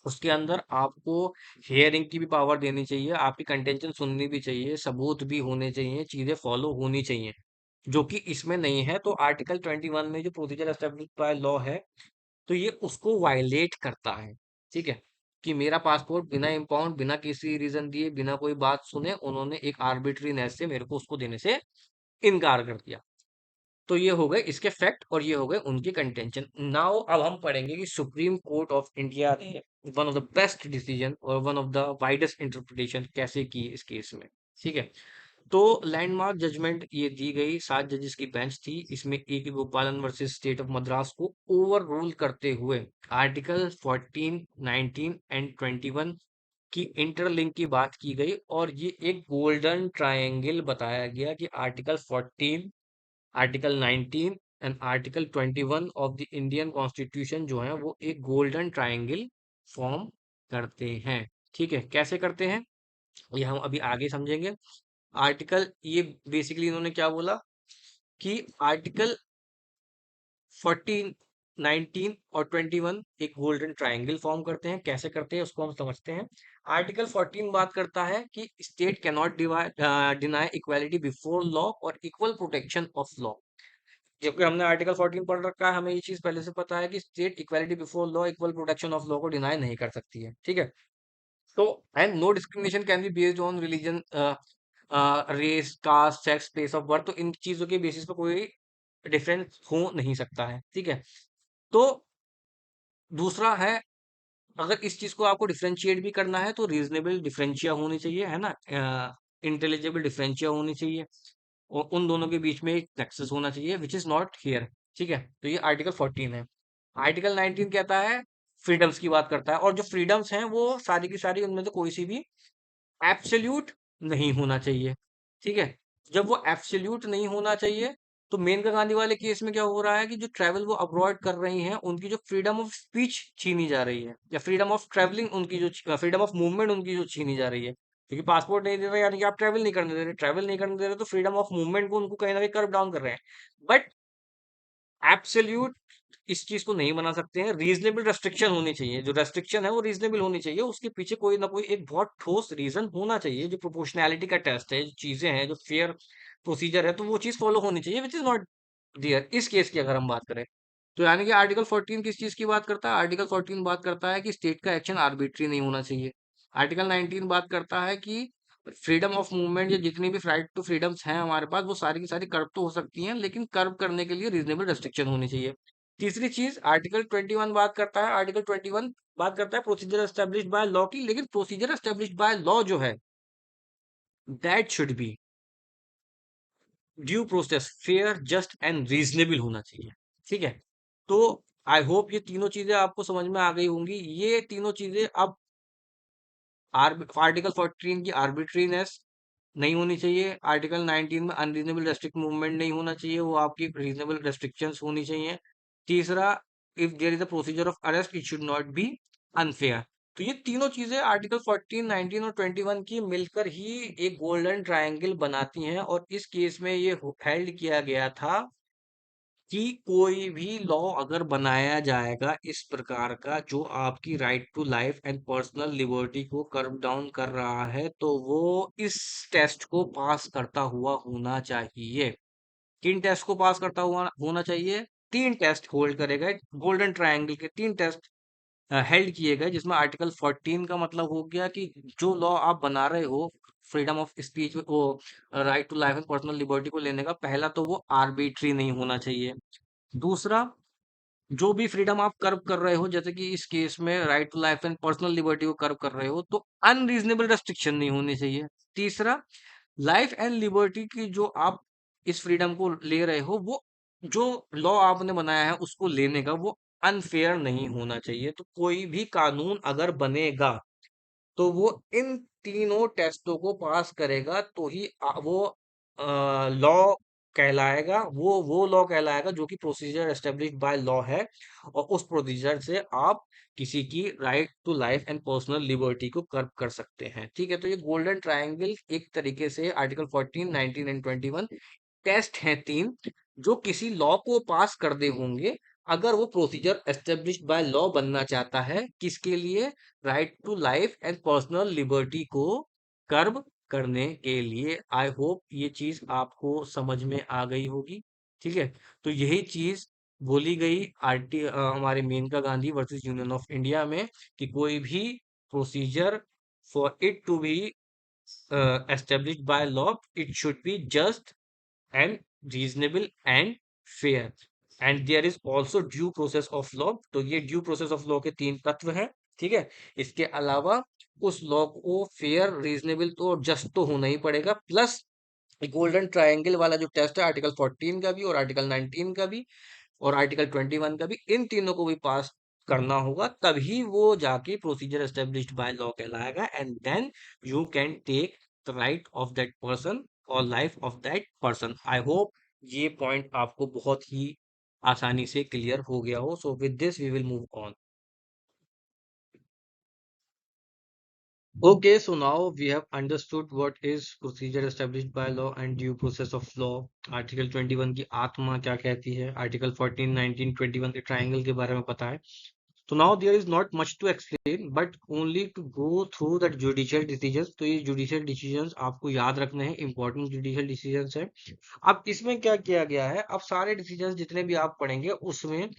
उसके अंदर आपको हियरिंग की भी पावर देनी चाहिए, आपकी कंटेंशन सुननी भी चाहिए, सबूत भी होने चाहिए, चीजें फॉलो होनी चाहिए, जो कि इसमें नहीं है। तो आर्टिकल 21 में जो प्रोसीजर एस्टेब्लिश बाय लॉ है, तो ये उसको वायलेट करता है। ठीक है, कि मेरा पासपोर्ट बिना इम्पाउंड, बिना किसी रीजन दिए, बिना कोई बात सुने, उन्होंने एक आर्बिट्रीनेस से मेरे को उसको देने से इनकार कर दिया। तो ये हो गए इसके फैक्ट और ये हो गए उनकी कंटेंशन। नाउ अब हम पढ़ेंगे कि सुप्रीम कोर्ट ऑफ इंडिया ने one of the best decision और one of the widest interpretation कैसे की इस केस में। ठीक है, तो लैंडमार्क जजमेंट ये दी गई, 7 जजेस की बेंच थी, इसमें ए K Gopalan versus state of Madras को ओवर रूल करते हुए आर्टिकल 14, 19 एंड 21 की इंटरलिंक की बात की गई। और ये एक गोल्डन ट्रायंगल बताया गया कि article 14, article 19 and article 21 of the Indian constitution जो है वो एक गोल्डन ट्रायंगल फॉर्म करते हैं। ठीक है, कैसे करते हैं ये हम अभी आगे समझेंगे। आर्टिकल, ये बेसिकली इन्होंने क्या बोला कि आर्टिकल 14, 19 और 21 एक गोल्डन ट्रायंगल फॉर्म करते हैं। कैसे करते हैं उसको हम समझते हैं। आर्टिकल 14 बात करता है कि state can not deny equality before law और इक्वल प्रोटेक्शन ऑफ लॉ। जबकि हमने आर्टिकल 14 पढ़ रखा है, हमें ये चीज पहले से पता है कि state equality before law, equal protection of law को डिनाई नहीं कर सकती है। ठीक है, तो and no discrimination can be based on religion, race, caste, sex, place of birth. तो इन चीजों के बेसिस पे कोई डिफरेंस हो नहीं सकता है। ठीक है, तो दूसरा है, अगर इस चीज को आपको डिफरेंशिएट भी करना है तो रीजनेबल डिफरेंशिया होनी चाहिए, है ना, इंटेलिजिबल डिफरेंशिया होनी चाहिए, और उन दोनों के बीच में एक नेक्सस होना चाहिए, विच इज नॉट हियर। ठीक है, तो ये आर्टिकल 14 है। आर्टिकल 19 कहता है, फ्रीडम्स की बात करता है, और जो फ्रीडम्स हैं वो सारी की सारी, उनमें से कोई सी भी एब्सोल्यूट नहीं होना चाहिए। ठीक है, जब वो एब्सोल्यूट नहीं होना चाहिए, तो मेनका गांधी वाले केस में क्या हो रहा है कि जो ट्रैवल वो अब्रॉड कर रही हैं, उनकी जो फ्रीडम ऑफ स्पीच छीनी जा रही है, या फ्रीडम ऑफ ट्रैवलिंग उनकी जो फ्रीडम ऑफ मूवमेंट उनकी जो छीनी जा रही है। क्योंकि पासपोर्ट नहीं दे रहे यानी कि आप ट्रैवल नहीं करने दे रहे, ट्रैवल नहीं करने दे रहे, तो फ्रीडम ऑफ मूवमेंट को उनको कहीं ना कहीं कर्व डाउन कर रहे हैं। बट एब्सोल्यूट इस चीज को नहीं बना सकते हैं, रीजनेबल रेस्ट्रिक्शन होनी चाहिए, जो रेस्ट्रिक्शन है वो रीजनेबल होनी चाहिए, उसके पीछे कोई ना कोई एक बहुत ठोस रीजन होना चाहिए। जो प्रोपोर्शनैलिटी का टेस्ट है, जो चीजें हैं, जो फेयर प्रोसीजर है, तो वो चीज फॉलो होनी चाहिए, विच इज नॉट दियर इस केस की अगर हम बात करें। तो यानी कि आर्टिकल 14 किस चीज की बात करता है, आर्टिकल 14 बात करता है कि स्टेट का एक्शन आर्बिट्री नहीं होना चाहिए। आर्टिकल 19 बात करता है कि फ्रीडम ऑफ मूवमेंट या जितनी भी राइट टू फ्रीडम्स हैं हमारे पास, वो सारी की सारी कर्व तो हो सकती हैं, लेकिन कर्व करने के लिए रीजनेबल रेस्ट्रिक्शन होनी चाहिए। तीसरी चीज आर्टिकल 21 बात करता है, आर्टिकल 21 बात करता है प्रोसीजर एस्टेब्लिश्ड बाय लॉ की, लेकिन प्रोसीजर एस्टेब्लिश्ड बाय लॉ जो है, that should be due process, fair, just and reasonable होना चाहिए। ठीक है, तो आई होप ये तीनों चीजें आपको समझ में आ गई होंगी। ये तीनों चीजें अब आर्टिकल 14 की आर्बिट्रीनेस नहीं होनी चाहिए, आर्टिकल 19 में अनरीजनेबल रेस्ट्रिक्ट मूवमेंट नहीं होना चाहिए, वो आपकी रीजनेबल रेस्ट्रिक्शंस होनी चाहिए। तीसरा, if there is a procedure of arrest it should not be unfair. तो ये तीनों चीजें आर्टिकल 14, 19 और 21 की मिलकर ही एक गोल्डन ट्रायंगल बनाती हैं। और इस केस में ये हेल्ड किया गया था कि कोई भी लॉ अगर बनाया जाएगा इस प्रकार का, जो आपकी right to life and personal liberty को कर्व डाउन कर रहा है, तो वो इस टेस्ट को पास करता हुआ होना चाहिए। किन टेस्ट को पास करता हुआ होना चाहिए? तीन टेस्ट होल्ड करे गए, गोल्डन ट्रायंगल के तीन टेस्ट हेल्ड किए गए, जिसमें आर्टिकल 14 का मतलब हो गया कि जो लॉ आप बना रहे हो, फ्रीडम ऑफ स्पीच, वो right to life and personal liberty को लेने का, पहला तो वो आर्बिट्री नहीं होना चाहिए। दूसरा, जो भी फ्रीडम आप कर्व कर रहे हो, जैसे कि इस केस में right to life and personal liberty को कर्व कर रहे हो, तो अनरीजनेबल रेस्ट्रिक्शन नहीं होनी चाहिए। तीसरा, लाइफ एंड लिबर्टी की जो आप इस फ्रीडम को ले रहे हो, वो जो लॉ आपने बनाया है उसको लेने का वो अनफेयर नहीं होना चाहिए। तो कोई भी कानून अगर बनेगा तो वो इन तीनों टेस्टों को पास करेगा तो ही वो लॉ कहलाएगा। वो लॉ कहलाएगा जो कि प्रोसीजर एस्टेब्लिश्ड बाय लॉ है, और उस प्रोसीजर से आप किसी की right to life and personal liberty को कर्व कर सकते हैं। ठीक है, तो ये गोल्डन ट्रायंगल एक तरीके से आर्टिकल 14, 19 एंड 21 टेस्ट हैं तीन, जो किसी लॉ को पास कर दे होंगे अगर वो प्रोसीजर एस्टेब्लिश्ड बाय लॉ बनना चाहता है, किसके लिए? Right to life and personal liberty को कर्व करने के लिए। आई होप ये चीज आपको समझ में आ गई होगी। ठीक है, तो यही चीज बोली गई हमारे Maneka Gandhi versus union of India में, कि कोई भी procedure for it to be established by law, it should be just and reasonable and fair, and there is also due process of law। तो ये ड्यू प्रोसेस ऑफ लॉ के तीन तत्व हैं। ठीक है, इसके अलावा उस लॉ को फेयर, रीजनेबल तो जस्ट तो होना ही पड़ेगा, प्लस गोल्डन ट्रायंगल वाला जो टेस्ट है आर्टिकल 14 का भी और आर्टिकल 19 का भी और आर्टिकल 21 का भी, इन तीनों को भी पास करना होगा, तभी वो जाके प्रोसीजर एस्टेब्लिश्ड बाय लॉ कहलाएगा, and then you can take the right of that person और life of that person. I hope ये पॉइंट आपको बहुत ही आसानी से क्लियर हो गया हो। So with this we will move on. Okay, so now we have understood what is procedure established by law and due process of law। Article 21 की आत्मा क्या कहती है, आर्टिकल 14, 19, 21 के ट्रायंगल के बारे में पता है। तो now there is not much to explain but only to go through that judicial decisions. तो ये जुडिशियल डिसीजंस आपको याद रखने हैं, इंपॉर्टेंट जुडिशियल डिसीजंस है। अब इसमें क्या किया गया है, अब सारे डिसीजंस जितने भी आप पढ़ेंगे उसमें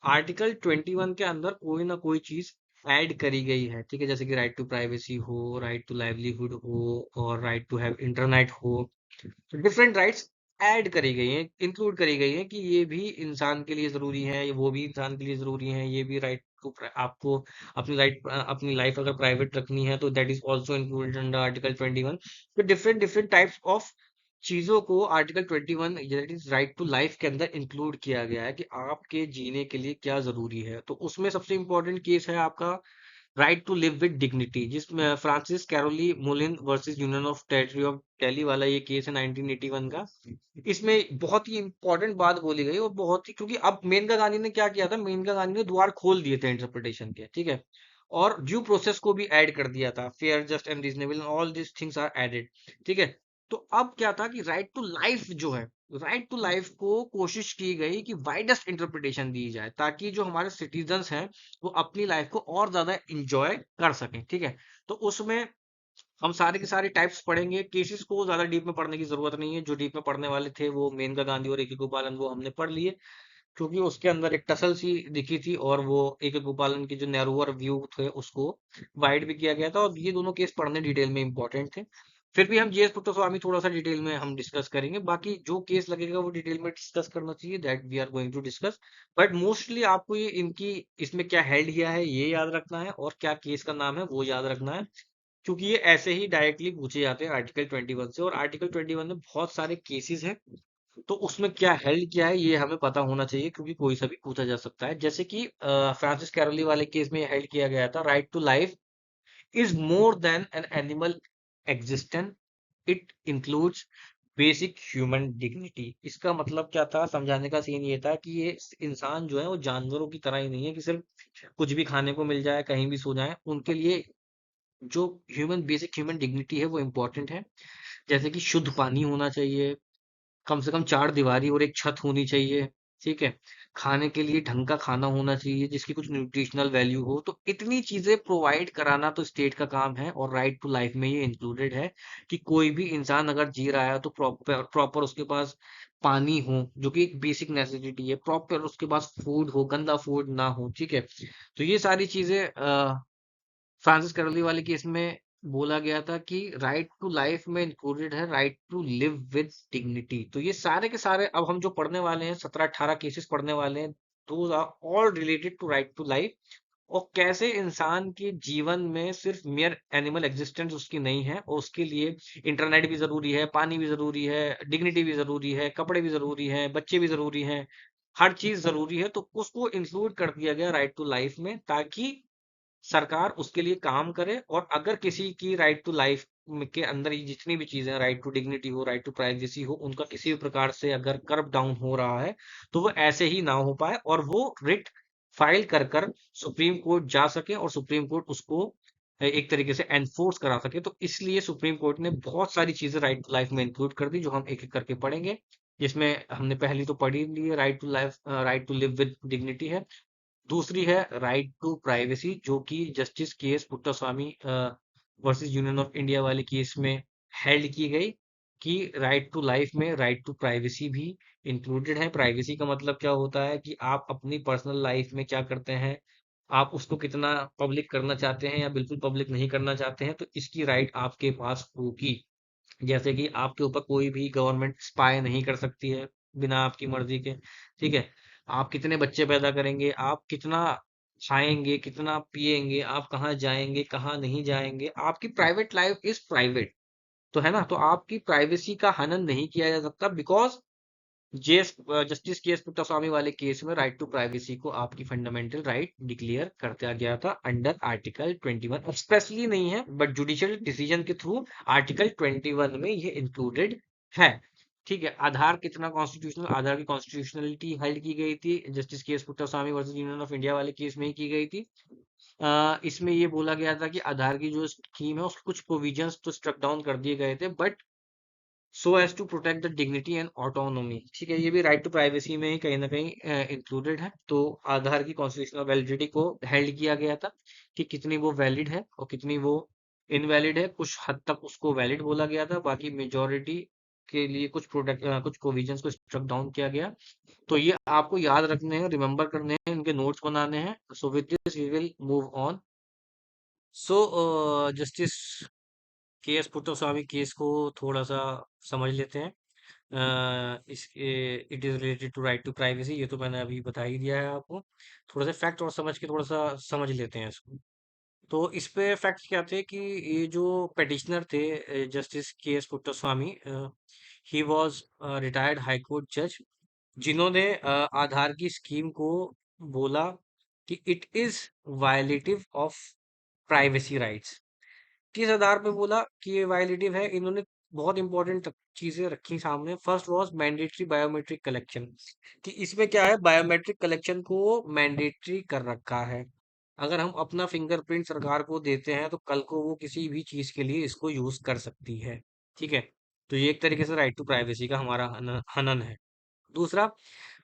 आर्टिकल 21 के अंदर कोई ना कोई चीज ऐड करी गई है। ठीक है, जैसे कि राइट टू प्राइवेसी हो, राइट टू लाइवलीहुड हो, और राइट टू हैव इंटरनेट हो। तो डिफरेंट राइट्स ऐड करी गई हैं, इंक्लूड करी गई हैं, कि ये भी इंसान के लिए जरूरी है, ये वो भी इंसान के लिए जरूरी है। ये भी राइट को आपको अपनी लाइफ अगर प्राइवेट रखनी है तो that is also included under article 21। तो डिफरेंट डिफरेंट टाइप्स ऑफ चीजों को article 21 that is right to life के अंदर इंक्लूड किया गया है, कि आपके जीने के लिए क्या जरूरी है। तो उसमें सबसे इंपॉर्टेंट केस है आपका right to live with dignity, जिसमें Francis Coralie Mullin versus union of territory of Delhi वाला ये केस है 1981 का। इसमें बहुत ही इंपॉर्टेंट बात बोली गई, और बहुत ही, क्योंकि अब मेनका गांधी ने क्या किया था, मेनका गांधी ने द्वार खोल दिए थे इंटरप्रिटेशन के। ठीक है, और ड्यू प्रोसेस को भी ऐड कर दिया था, fair, just and reasonable, all this things are added. ठीक है, तो अब क्या था कि राइट टू लाइफ जो है, राइट टू लाइफ को कोशिश की गई कि वाइडेस्ट इंटरप्रिटेशन दी जाए, ताकि जो हमारे सिटीजन्स हैं वो अपनी लाइफ को और ज्यादा इंजॉय कर सकें। ठीक है, तो उसमें हम सारे के सारे टाइप्स पढ़ेंगे, केसेस को ज्यादा डीप में पढ़ने की जरूरत नहीं है। जो डीप में पढ़ने वाले थे वो मेनका गांधी और ए के गोपालन, वो हमने पढ़ लिए, क्योंकि उसके अंदर एक टसल सी दिखी थी, और वो ए के गोपालन के जो नैरोअर व्यू थे उसको वाइड भी किया गया था, और ये दोनों केस पढ़ने डिटेल में इंपॉर्टेंट थे। फिर भी हम जीएस पुट्टास्वामी थोड़ा सा डिटेल में हम डिस्कस करेंगे, बाकी जो केस लगेगा वो डिटेल में डिस्कस करना चाहिए, that we are going to discuss. But mostly आपको ये इनकी इसमें क्या हेल्ड किया है ये याद रखना है, और क्या केस का नाम है वो याद रखना है, क्योंकि ये ऐसे ही डायरेक्टली पूछे जाते हैं आर्टिकल 21 से, और आर्टिकल 21 में बहुत सारे केसेस हैं, तो उसमें क्या हेल्ड किया है ये हमें पता होना चाहिए, क्योंकि कोई सा भी पूछा जा सकता है। जैसे कि फ्रांसिस कैरोली वाले केस में हेल्ड किया गया था, right to life is more than an animal existence, it includes basic human dignity. इसका मतलब क्या था, समझाने का सीन ये था कि ये इंसान जो है वो जानवरों की तरह ही नहीं है, कि सिर्फ कुछ भी खाने को मिल जाए, कहीं भी सो जाए। उनके लिए जो बेसिक ह्यूमन डिग्निटी है वो इम्पोर्टेंट है। जैसे कि शुद्ध पानी होना चाहिए, कम से कम चार दीवारी और एक छत होनी चाहिए। ठीक है, खाने के लिए ढंग का खाना होना चाहिए जिसकी कुछ न्यूट्रिशनल वैल्यू हो। तो इतनी चीजें प्रोवाइड कराना तो स्टेट का काम है, और राइट टू लाइफ में ये इंक्लूडेड है, कि कोई भी इंसान अगर जी रहा है तो प्रॉपर प्रॉपर उसके पास पानी हो, जो कि एक बेसिक नेसेसिटी है, प्रॉपर उसके पास फूड हो, गंदा फूड ना हो। ठीक है, तो ये सारी चीजें फ्रांसिस कैरोली वाले केस में बोला गया था कि राइट टू लाइफ में इंक्लूडेड है right to live with dignity. तो ये सारे के सारे अब हम जो पढ़ने वाले हैं, 17-18 केसेस पढ़ने वाले हैं, those are all related to right to life. और कैसे इंसान के जीवन में सिर्फ मेयर एनिमल एग्जिस्टेंस उसकी नहीं है, और उसके लिए इंटरनेट भी जरूरी है, पानी भी जरूरी है, डिग्निटी भी जरूरी है, कपड़े भी जरूरी है, बच्चे भी जरूरी हैं, हर चीज जरूरी है। तो उसको इंक्लूड कर दिया गया राइट टू लाइफ में, ताकि सरकार उसके लिए काम करे। और अगर किसी की राइट टू लाइफ के अंदर ये जितनी भी चीजें, राइट टू डिग्निटी हो, राइट टू प्राइवेसी हो, उनका किसी भी प्रकार से अगर कर्व डाउन हो रहा है, तो वो ऐसे ही ना हो पाए, और वो रिट फाइल कर कर सुप्रीम कोर्ट जा सके, और सुप्रीम कोर्ट उसको एक तरीके से एनफोर्स करा सके। तो इसलिए सुप्रीम कोर्ट ने बहुत सारी चीजें राइट टू लाइफ में इंक्लूड कर दी, जो हम एक एक करके पढ़ेंगे। जिसमें हमने पहली तो पढ़ी ली है, right to life, right to live with dignity है। दूसरी है राइट टू प्राइवेसी, जो कि justice K S Puttaswamy versus union of India वाले केस में हेल्ड की गई, कि राइट टू लाइफ में राइट टू प्राइवेसी भी इंक्लूडेड है। प्राइवेसी का मतलब क्या होता है कि आप अपनी पर्सनल लाइफ में क्या करते हैं, आप उसको कितना पब्लिक करना चाहते हैं या बिल्कुल पब्लिक नहीं करना चाहते हैं, तो इसकी राइट आपके पास होगी। जैसे कि आपके ऊपर कोई भी गवर्नमेंट स्पाई नहीं कर सकती है बिना आपकी मर्जी के। ठीक है, आप कितने बच्चे पैदा करेंगे, आप कितना खाएंगे, कितना पिएंगे, आप कहाँ जाएंगे, कहाँ नहीं जाएंगे, आपकी प्राइवेट लाइफ इज प्राइवेट। तो है ना, तो आपकी प्राइवेसी का हनन नहीं किया जा सकता, because JS justice K S Puttaswamy वाले केस में राइट टू प्राइवेसी को आपकी फंडामेंटल राइट डिक्लेयर कर दिया गया था अंडर आर्टिकल 21। एक्सप्रेसली नहीं है, बट जुडिशियल डिसीजन के थ्रू आर्टिकल 21 में ये इंक्लूडेड है। ठीक है, आधार कितना कॉन्स्टिट्यूशनल, आधार की कॉन्स्टिट्यूशनलिटी हेल्ड की गई थी justice K S Puttaswamy versus union of India वाले केस में ही की गई थी। इसमें ये बोला गया था कि आधार की जो स्कीम है उसके कुछ प्रोविजंस तो स्ट्रक डाउन कर दिए गए थे, but so as to protect the dignity and autonomy. ठीक है, ये भी राइट टू प्राइवेसी में ही कहीं ना कहीं इंक्लूडेड है। तो आधार की कॉन्स्टिट्यूशनल वैलिडिटी को हेल्ड किया गया था, कि कितनी वो वैलिड है और कितनी वो इनवैलिड है। कुछ हद तक उसको वैलिड बोला गया था, बाकी मेजोरिटी के लिए कुछ प्रोटेक्ट कुछ प्रोविजंस को स्ट्रक डाउन किया गया। तो ये आपको याद रखने हैं, रिमेम्बर करने हैं, इनके नोट्स बनाने हैं। So with this we will move on. So justice K S Puttaswamy case को थोड़ा सा समझ लेते हैं। इसके it is related to right to privacy, ये तो मैंने अभी बता ही दिया है आपको। थोड़ा सा फैक्ट और समझ के थोड़ा सा समझ लेते हैं इसको। तो इस पे फैक्ट क्या थे कि ये जो पेटिशनर थे justice K S Puttaswamy, he was retired high court जज, जिन्होंने आधार की स्कीम को बोला कि it is violative of privacy rights. किस आधार पे बोला कि ये वायलेटिव है? इन्होंने बहुत इंपॉर्टेंट चीजें रखी सामने। First was mandatory biometric collection, कि इसमें क्या है, बायोमेट्रिक कलेक्शन को मैंडेटरी कर रखा है। अगर हम अपना फिंगरप्रिंट सरकार को देते हैं, तो कल को वो किसी भी चीज के लिए इसको यूज कर सकती है। ठीक है, तो ये एक तरीके से राइट टू प्राइवेसी का हमारा हनन है। दूसरा,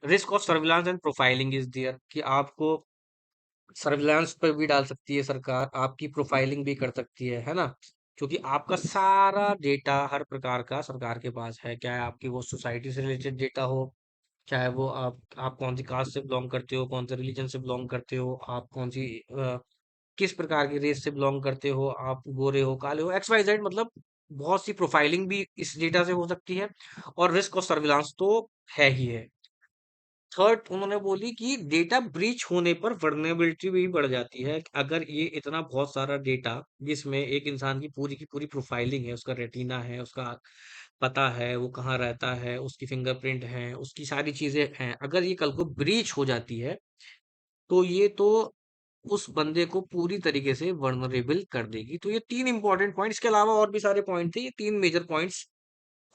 risk of surveillance and profiling is there, कि आपको सर्विलांस पर भी डाल सकती है सरकार, आपकी प्रोफाइलिंग भी कर सकती है ना? क्योंकि आपका सारा डेटा हर प्रकार का सरकार के पास है, चाहे आपकी वो सोसाइटी से रिलेटेड डेटा हो, चाहे वो आप कौन सी कास्ट से बिलोंग करते हो, कौन से रिलीजन से बिलोंग करते हो, आप कौन सी किस प्रकार की रेस से बिलोंग करते हो, आप गोरे हो, काले हो, एक्स वाई जेड, मतलब बहुत सी प्रोफाइलिंग भी इस डेटा से हो सकती है। और रिस्क ऑफ सर्विलांस तो है ही है। थर्ड, उन्होंने बोली कि डेटा ब्रीच होने पर वर्नेबिलिटी भी बढ़ जाती है। अगर ये इतना बहुत सारा डेटा, जिसमें एक इंसान की पूरी प्रोफाइलिंग है, उसका रेटिना है, उसका पता है, वो कहाँ रहता है, उसकी फिंगरप्रिंट है, उसकी सारी चीजें हैं, अगर ये कल को ब्रीच हो जाती है, तो ये तो उस बंदे को पूरी तरीके से वर्नरेबल कर देगी। तो ये तीन इंपॉर्टेंट पॉइंट, इसके अलावा और भी सारे पॉइंट थे, ये तीन मेजर पॉइंट्स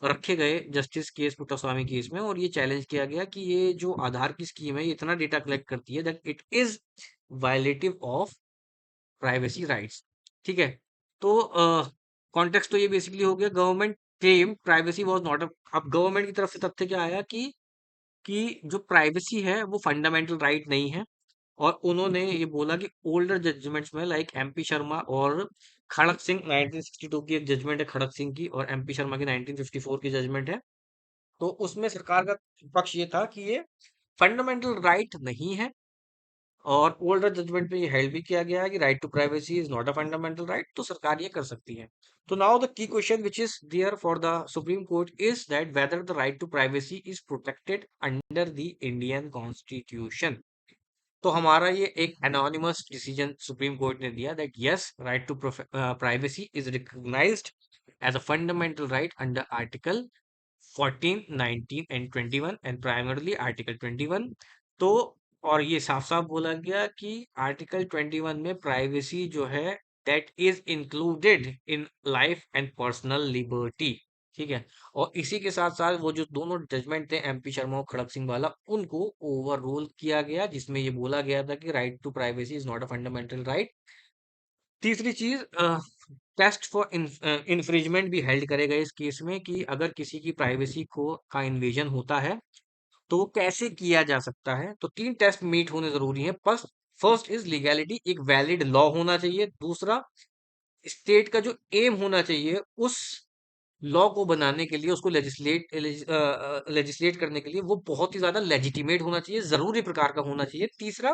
रखे गए justice K S Puttaswamy case में। और ये चैलेंज किया गया कि ये जो आधार की स्कीम है, ये इतना डेटा कलेक्ट करती है that it is violative of privacy rights. ठीक है, तो कॉन्टेक्स्ट तो ये बेसिकली हो गया। Government claim privacy was not, अब गवर्नमेंट की तरफ से तथ्य क्या आया कि जो प्राइवेसी है वो फंडामेंटल राइट नहीं है। और उन्होंने ये बोला कि ओल्डर जजमेंट्स में, लाइक एमपी शर्मा और खड़क सिंह, 1962 की एक जजमेंट है खड़क सिंह की, और एमपी शर्मा की 1954 की जजमेंट है। तो उसमें सरकार का पक्ष ये था कि ये फंडामेंटल राइट नहीं है, और ओल्डर जजमेंट में ये हेल्ड भी किया गया है कि right to privacy is not a fundamental right, तो सरकार ये कर सकती है। तो now the key question which is there for the supreme Court is that whether the right to privacy is protected under the Indian constitution. तो हमारा ये एक एनोनिमस डिसीजन सुप्रीम कोर्ट ने दिया that yes, right to privacy is recognised as a fundamental right under article 14, 19 and 21 and primarily article 21। तो और ये साफ साफ बोला गया कि आर्टिकल 21 में प्राइवेसी जो है that is included in life and personal liberty. ठीक है। और इसी के साथ साथ वो जो दोनों जजमेंट थे एमपी शर्मा और खड़क सिंह वाला, उनको ओवर रूल किया गया, जिसमें ये बोला गया था कि right to privacy is not a fundamental right. तीसरी चीज, टेस्ट फॉर इन्फ्रिजमेंट भी हेल्ड करेगा इस केस में कि अगर किसी की प्राइवेसी को का इन्वेजन होता है तो वो कैसे किया जा सकता है। तो तीन टेस्ट मीट होने जरूरी है। फर्स्ट फर्स्ट इज लीगैलिटी, एक वैलिड लॉ होना चाहिए। दूसरा, स्टेट का जो एम होना चाहिए उस लॉ को बनाने के लिए, उसको लेजिस्लेट करने के लिए, वो बहुत ही ज्यादा लेजिटिमेट होना चाहिए, जरूरी प्रकार का होना चाहिए। तीसरा,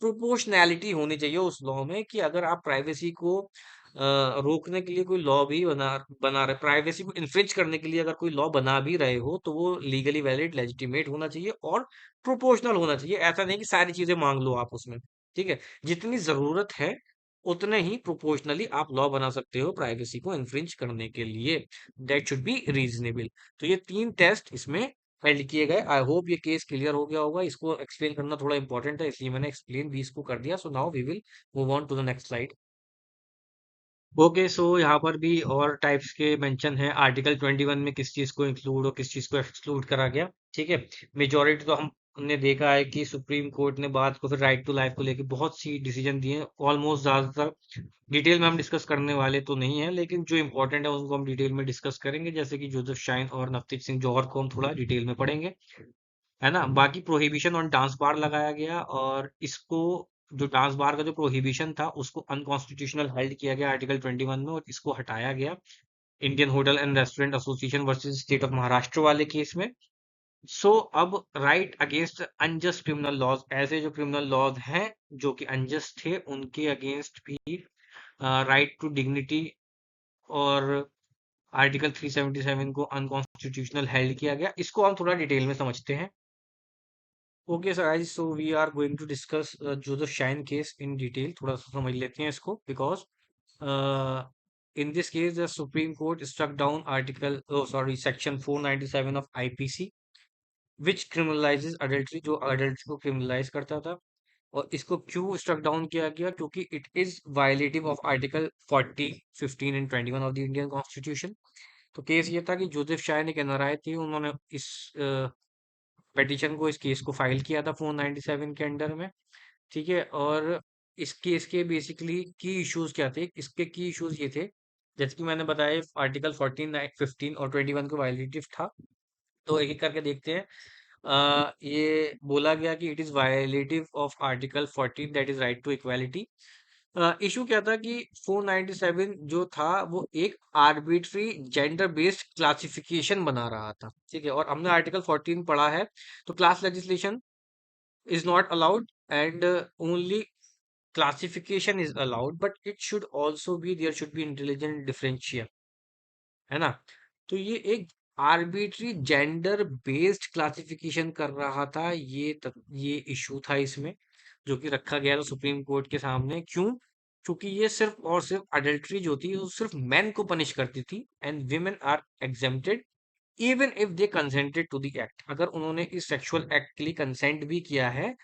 प्रोपोर्शनैलिटी होनी चाहिए उस लॉ में कि अगर आप प्राइवेसी को रोकने के लिए कोई लॉ भी बना रहे, प्राइवेसी को इन्फ्रिंज करने के लिए अगर कोई लॉ बना भी रहे हो, तो वो लीगली वैलिड लेजिटिमेट होना चाहिए और प्रोपोर्शनल होना चाहिए। ऐसा नहीं कि सारी चीजें मांग लो आप उसमें। ठीक है। जितनी जरूरत है उतने ही प्रोपोर्शनली आप लॉ बना सकते हो प्राइवेसी को इन्फ्रिंज करने के लिए। That should be reasonable. तो ये तीन टेस्ट इसमें हेल्ड किए गए। आई होप ये केस क्लियर हो गया होगा। इसको एक्सप्लेन करना थोड़ा इंपॉर्टेंट है, इसलिए मैंने एक्सप्लेन भी इसको कर दिया। So now we will move on to the next slide. Okay, so यहाँ पर भी और टाइप्स के मेंशन है आर्टिकल 21 में किस चीज को इंक्लूड और किस चीज को एक्सक्लूड करा गया। ठीक है। मेजोरिटी तो हमने देखा है कि सुप्रीम कोर्ट ने बात को फिर राइट टू लाइफ को लेके बहुत सी डिसीजन दिए। ऑलमोस्ट ज्यादातर डिटेल में हम डिस्कस करने वाले तो नहीं है, लेकिन जो इंपॉर्टेंट है उनको हम डिटेल में डिस्कस करेंगे, जैसे कि जोसेफ शाइन और नवदीप सिंह जौहर को हम थोड़ा डिटेल में पढ़ेंगे, है ना। बाकी प्रोहिबिशन ऑन डांस बार लगाया गया, और इसको जो डांस बार का जो प्रोहिबिशन था उसको अनकॉन्स्टिट्यूशनल हेल्ड किया गया आर्टिकल 21 में, और इसको हटाया गया Indian hotel and restaurant association versus state of Maharashtra वाले केस में। सो अब right against unjust criminal laws, ऐसे जो क्रिमिनल लॉज हैं जो कि अनजस्ट थे, उनके अगेंस्ट भी राइट टू डिग्निटी और आर्टिकल 377 को अनकॉन्स्टिट्यूशनल हेल्ड किया गया। इसको हम थोड़ा डिटेल में समझते हैं। Okay sir, guys, so we are going to discuss Joseph Shine case in detail. थोड़ा सा समझ लेते हैं इसको, because in this case the supreme court struck down article sorry section 497 of IPC which criminalizes adultery, जो adultery को criminalize करता था। और इसको क्यों स्ट्रक डाउन किया गया? क्योंकि it is violative of article 40, 15 and 21 of the Indian constitution. तो केस ये था कि जोसेफ शाइन एक एनआरआई थे, उन्होंने इस पेटिशन को, इस केस को फाइल किया था 497 के अंडर में। ठीक है। और इस केस के बेसिकली की इश्यूज क्या थे? इसके की इश्यूज ये थे, जैसे कि मैंने बताया आर्टिकल 14, 15 और 21 को वायलेटिव था। तो एक एक करके देखते हैं। ये बोला गया कि it is violative of article 14 that is right to equality. Issue क्या था कि 497 जो था वो एक आर्बिट्री जेंडर बेस्ड क्लासिफिकेशन बना रहा था। ठीक है। और हमने आर्टिकल 14 पढ़ा है। तो class legislation is not allowed, and only classification is allowed, but it should also be, there should be intelligent differentiation, है ना। तो ये एक आर्बिट्री जेंडर बेस्ड क्लासिफिकेशन कर रहा था, ये इशू था इसमें, जो कि रखा गया था सुप्रीम कोर्ट के सामने। क्यों? क्योंकि ये सिर्फ और सिर्फ अडल्ट्री जो थी वो सिर्फ मेन को पनिश करती थी, and women are exempted even if they consented to the act. अगर उन्होंने इस सेक्सुअल एक्ट के लिए कंसेंट भी किया है,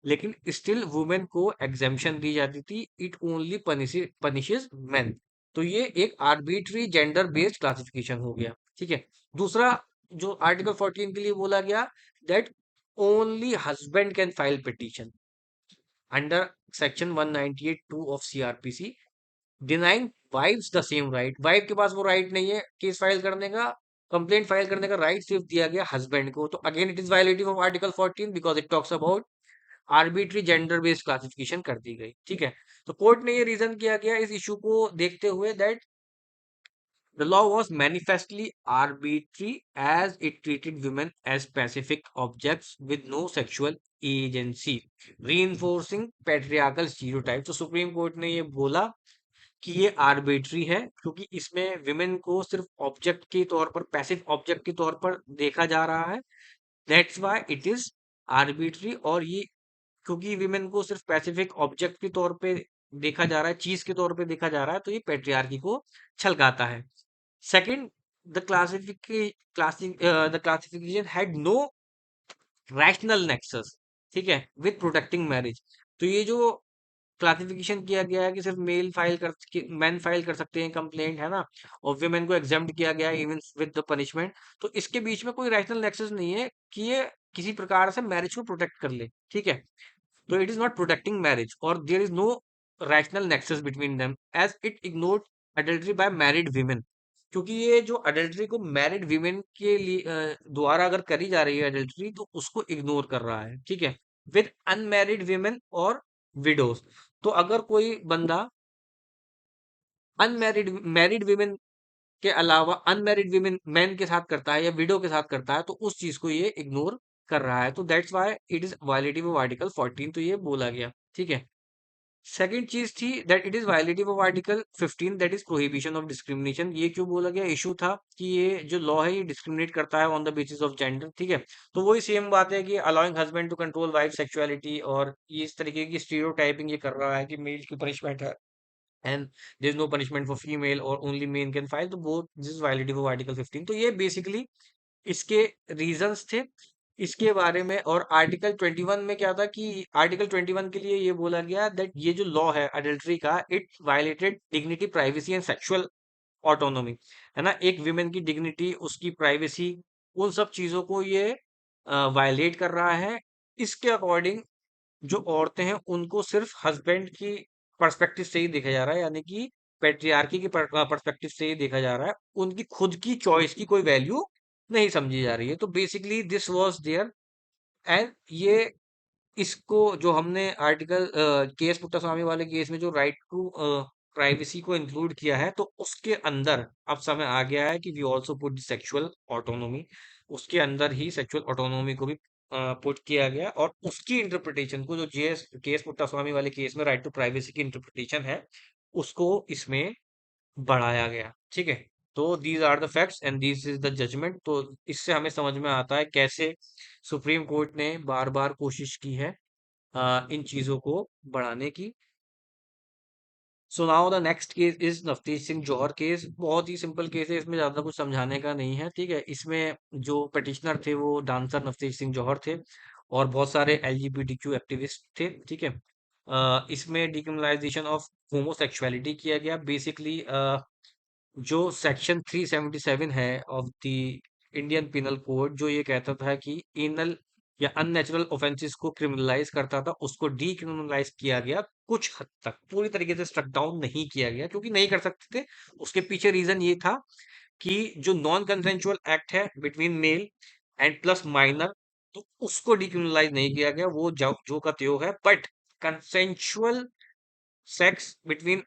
लेकिन स्टिल वुमेन को एग्जेम्पशन दी जाती थी। It only punishes main. तो ये एक आर्बिट्री जेंडर बेस्ड क्लासिफिकेशन हो गया। ठीक है। दूसरा, जो आर्टिकल 14 के लिए बोला गया that only husband can file petition under section 198 2 of CrPC, denying wife's the same right. Wife के पास वो राइट नहीं है केस फाइल करने का, कंप्लेंट फाइल करने का राइट सिर्फ दिया गया हस्बैंड को। तो again it is violative of article 14 because it talks about arbitrary gender based classification कर दी गई। ठीक है। तो कोर्ट ने ये रीजन किया गया इस इशू को देखते हुए that The law was manifestly arbitrary as it treated women as specific objects with no sexual agency, reinforcing patriarchal stereotype. तो सुप्रीम कोर्ट ने ये बोला कि ये आर्बिट्री है क्योंकि इसमें विमेन को सिर्फ ऑब्जेक्ट के तौर पर, पैसिव ऑब्जेक्ट के तौर पर देखा जा रहा है। That's why it is arbitrary. और ये क्योंकि विमेन को सिर्फ पैसिफिक ऑब्जेक्ट के तौर पे देखा जा रहा है, चीज के तौर पे देखा जा रहा है, तो ये पेट्रियार्की को छलकाता है। Second, the classification had no rational nexus, ठीक है, विद प्रोटेक्टिंग मैरिज। तो ये जो क्लासिफिकेशन किया गया है कि सिर्फ मैन फाइल कर सकते हैं कंप्लेंट, है ना, और विमेन को एग्जाम्प्ट किया गया है इवन विद द पनिशमेंट, तो इसके बीच में कोई रैशनल नेक्सस नहीं है कि ये किसी प्रकार से मैरिज को प्रोटेक्ट कर ले, ठीक है। So it is not protecting marriage, or there is no rational nexus between them, as it ignored adultery by married women। क्योंकि ये जो अडल्ट्री को मैरिड विमेन के लिए द्वारा अगर करी जा रही है अडल्ट्री, तो उसको इग्नोर कर रहा है, ठीक है, विद अनमैरिड विमेन और विडोज। तो अगर कोई बंदा अनमैरिड मैरिड विमेन के अलावा अनमैरिड विमेन मैन के साथ करता है या विडो के साथ करता है, तो उस चीज को ये इग्नोर कर रहा है। तो that's why it is violative of article 14। तो ये बोला गया, ठीक है। सेकंड चीज थी that it is violative of article 15, that is prohibition of discrimination. ये क्यों बोला गया? इशू था कि ये जो लॉ है ये डिस्क्रिमिनेट करता है on the basis of gender, ठीक है। तो वही सेम बात है कि allowing husband to control wife sexuality, और ये इस तरीके की स्टीरियोटाइपिंग ये कर रहा है कि मेल की पनिशमेंट है and there is no punishment for female or only men can file, तो both this is violative of article 15। तो ये बेसिकली इसके रीजंस थे इसके बारे में। और आर्टिकल 21 में क्या था कि आर्टिकल 21 के लिए ये बोला गया दैट ये जो लॉ है अडल्ट्री का, it violated dignity, privacy and sexual autonomy, है ना, एक विमेन की डिग्निटी, उसकी प्राइवेसी, उन सब चीजों को ये वायलेट कर रहा है। इसके अकॉर्डिंग जो औरतें हैं उनको सिर्फ हस्बैंड की पर्सपेक्टिव से ही देखा जा रहा है, यानी कि पेट्रियार्की की पर्सपेक्टिव से ही देखा जा रहा है, उनकी खुद की चॉइस की कोई वैल्यू नहीं समझी जा रही है। तो basically this was there. And ये इसको जो हमने आर्टिकल केएस पुट्टास्वामी वाले केस में जो राइट टू प्राइवेसी को इंक्लूड किया है, तो उसके अंदर अब समय आ गया है कि we also put sexual autonomy, उसके अंदर ही सेक्सुअल ऑटोनोमी को भी पुट किया गया, और उसकी इंटरप्रिटेशन को जो जेएस केएस पुट्टास्वामी वाले केस में राइट टू प्राइवेसी की इंटरप्रिटेशन है, उसको इसमें बढ़ाया गया, ठीक है। तो these are the facts and this is the judgment. तो इससे हमें समझ में आता है कैसे सुप्रीम कोर्ट ने बार बार कोशिश की है इन चीजों को बढ़ाने की। So now the next case is Navtej Singh Johar case. बहुत ही सिंपल केस है, इसमें ज्यादा कुछ समझाने का नहीं है, ठीक है। इसमें जो पिटिशनर थे वो डांसर नवतेज सिंह जौहर थे, और बहुत सारे एलजीबीटीक्यू एक्टिविस्ट थे, ठीक है। इसमें डिक्रिमिनलाइजेशन ऑफ होमोसेक्सुअलिटी किया गया। बेसिकली जो सेक्शन 377 है of the Indian penal code, जो ये कहता था कि एनल या अननेचुरल ऑफेंसेस को क्रिमिनलाइज करता था, उसको डीक्रिमिनलाइज किया गया कुछ हद तक, पूरी तरीके से स्ट्रक डाउन नहीं किया गया क्योंकि नहीं कर सकते थे। उसके पीछे रीजन ये था कि जो नॉन कंसेंचुअल एक्ट है between male and plus minor, तो उसको डीक्रिमिनलाइज नहीं किया गया, वो जो का त्यों है। But consensual sex between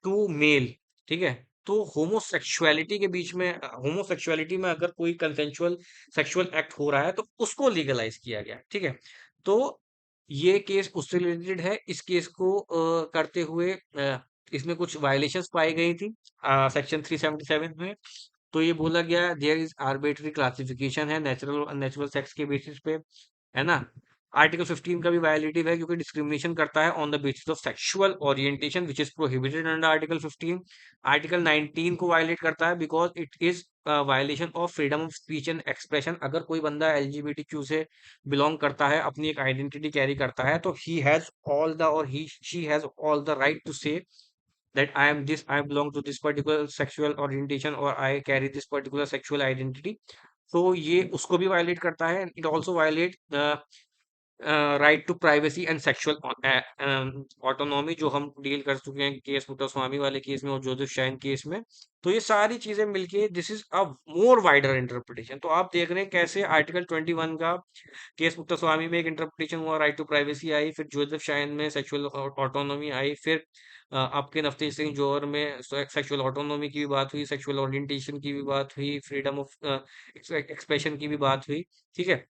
two male, ठीक है, तो होमोसेक्सुअलिटी के बीच में, होमोसेक्सुअलिटी में अगर कोई कंसेंचुअल सेक्सुअल एक्ट हो रहा है तो उसको लीगलाइज किया गया, ठीक है। तो ये केस उससे रिलेटेड है। इस केस को करते हुए इसमें कुछ वायलेशंस पाई गई थी सेक्शन 377 में। तो ये बोला गया देयर इज आर्बिट्री क्लासिफिकेशन है नेचुरल और अननेचुरल सेक्स के बेसिस पे, है ना। आर्टिकल 15 का भी वायलेटिव है क्योंकि डिस्क्रिमिनेशन करता है on the basis of sexual orientation which is prohibited under article 15। Article 19 को वायलेट करता है because it is violation of freedom of speech and expression. अगर कोई बंदा एलजीबीटीक्यू से बिलोंग करता है, अपनी एक आइडेंटिटी कैरी करता है, तो ही हैज ऑल द और he she has all the right to say that I am this, I belong to this particular sexual orientation, or I carry this particular sexual identity। तो ये उसको भी violate करता है। It also violate right to privacy and sexual autonomy, जो हम deal कर चुके हैं केस मुत्तस्वामी वाले केस में और जोसेफ शाइन केस में। तो ये सारी चीजें मिलके this is a more wider interpretation. तो आप देख रहे हैं कैसे आर्टिकल 21 का केस मुत्तस्वामी में एक इंटरप्रिटेशन हुआ, राइट टू प्राइवेसी आई, फिर जोसेफ शाइन में सेक्सुअल ऑटोनॉमी आई, फिर आपके नवतेज सिंह जोहर में सेक्सुअल ऑटोनॉमी की भी बात हुई, सेक्सुअल ओरिएंटेशन की भी बात हुई, फ्रीडम ऑफ एक्सप्रेशन की भी बात हुई। ठीक है,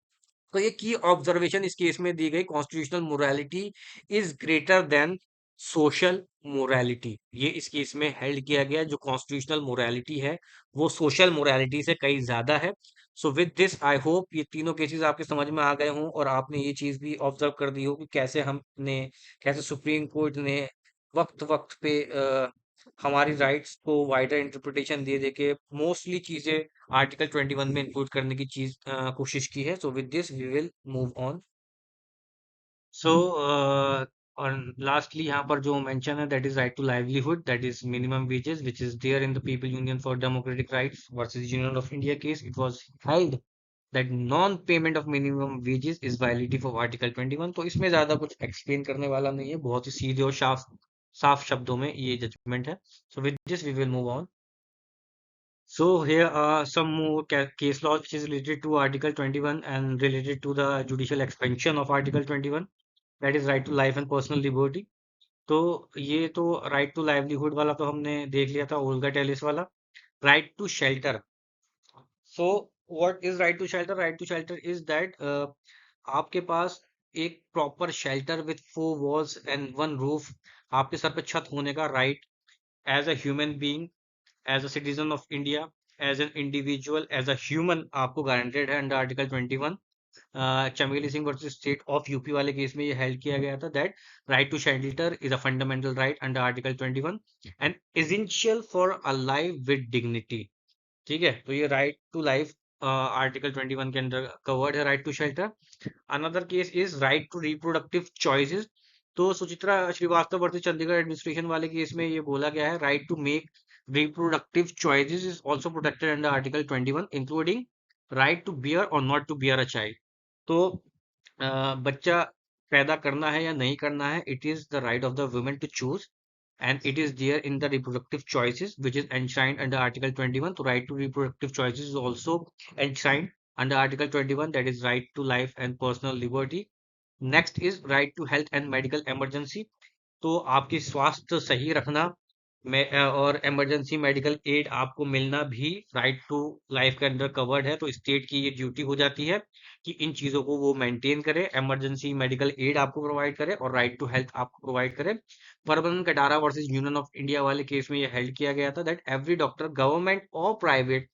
तो ये की ऑब्जर्वेशन इस केस में दी गई, constitutional morality is greater than social morality. ये इस केस में हेल्ड किया गया, जो कॉन्स्टिट्यूशनल मोरालिटी है वो सोशल मोरालिटी से कहीं ज्यादा है। So with this I hope ये तीनों केसेस आपके समझ में आ गए हों और आपने ये चीज भी ऑब्जर्व कर दी हो कि कैसे सुप्रीम कोर्ट ने वक्त वक्त पे हमारी राइट्स को वाइडर इंटरप्रिटेशन दे दे के मोस्टली चीजें आर्टिकल 21 में इंक्लूड करने की कोशिश की है। So with this we will move on. So और लास्टली यहाँ पर जो मेंशन है, that is right to livelihood, that is minimum wages which is there in the people union for democratic rights versus union of India case. It was held that non payment of minimum wages is violative of article 21। तो इसमें ज्यादा कुछ explain करने वाला नहीं है, बहुत ही सीधे और साफ साफ शब्दों में ये जजमेंट है। So with this we will move on. So here are some more case laws which is related to Article 21 and related to the judicial expansion of Article 21, that is right to life and personal liberty. तो ये तो right to livelihood वाला तो हमने देख लिया था, ओल्गा टेलिस वाला। Right to shelter. So what is right to shelter? Right to shelter is that आपके पास एक proper shelter with 4 walls and 1 roof, आपके सर पे छत होने का right, as a human being, as a citizen of India, as an individual, as a human आपको गारंटेड है under article 21। Chameli Singh versus state of UP वाले केस में ये हेल्ड किया गया था that right to shelter is a fundamental right under article 21 and essential for a life with dignity. ठीक है, तो ये राइट टू लाइफ आर्टिकल 21 के अंदर कवर्ड है, right to shelter. Another case is right to reproductive choices. तो Suchitra Srivastava versus Chandigarh administration वाले case में ये बोला गया है, right to make reproductive choices is also protected under article 21 including right to bear or not to bear a child। तो बच्चा पैदा करना है या नहीं करना है, it is the right of the women to choose and it is there in the reproductive choices which is enshrined under article 21। तो right to reproductive choices is also enshrined under article 21, that is right to life and personal liberty। next is right to health and medical emergency। तो आपकी स्वास्थ्य सही रखना में और emergency medical aid आपको मिलना भी राइट टू लाइफ के अंदर कवर्ड है। तो स्टेट की ये ड्यूटी हो जाती है कि इन चीजों को वो मेंटेन करे, इमरजेंसी मेडिकल एड आपको प्रोवाइड करे और राइट टू हेल्थ आपको प्रोवाइड करे। Parmanand Katara versus union of India वाले केस में ये हेल्ड किया गया था दैट एवरी डॉक्टर, गवर्नमेंट और private,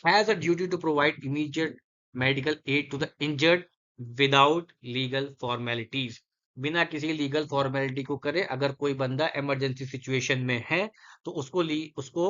has a duty to provide immediate medical aid to the injured without legal formalities। बिना किसी लीगल फॉर्मेलिटी को करे अगर कोई बंदा इमरजेंसी सिचुएशन में है तो उसको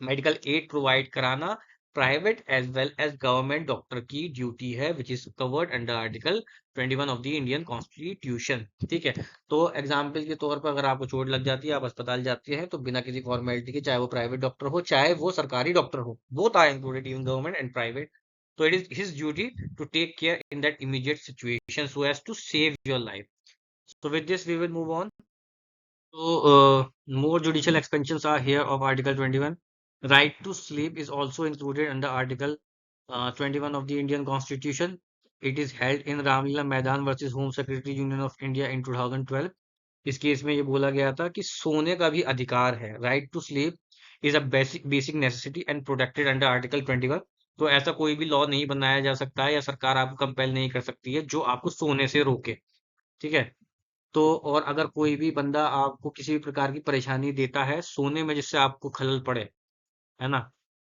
मेडिकल एड प्रोवाइड कराना private as well as government doctor की ड्यूटी है, which is covered under article 21 of the Indian constitution. ठीक है, तो एग्जाम्पल के तौर पर अगर आपको चोट लग जाती है, आप अस्पताल जाते हैं, तो बिना किसी फॉर्मेलिटी के, चाहे वो प्राइवेट डॉक्टर हो चाहे वो सरकारी डॉक्टर हो, both are included, even government and private, तो it is his duty to take care in that immediate situation so as to save your life. So with this, we will move on. So, more judicial expansions are here of Article 21. Right to sleep is also included under Article 21 of the Indian Constitution. It is held in Ramlila Maidan versus Home Secretary Union of India in 2012। इस case में ये बोला गया था कि सोने का भी अधिकार है, right to sleep is a basic necessity and protected under article 21। तो ऐसा कोई भी लॉ नहीं बनाया जा सकता है या सरकार आपको कंपेल नहीं कर सकती है जो आपको सोने से रोके। ठीक है, तो और अगर कोई भी बंदा आपको किसी भी प्रकार की परेशानी देता है सोने में जिससे आपको खलल पड़े, है ना,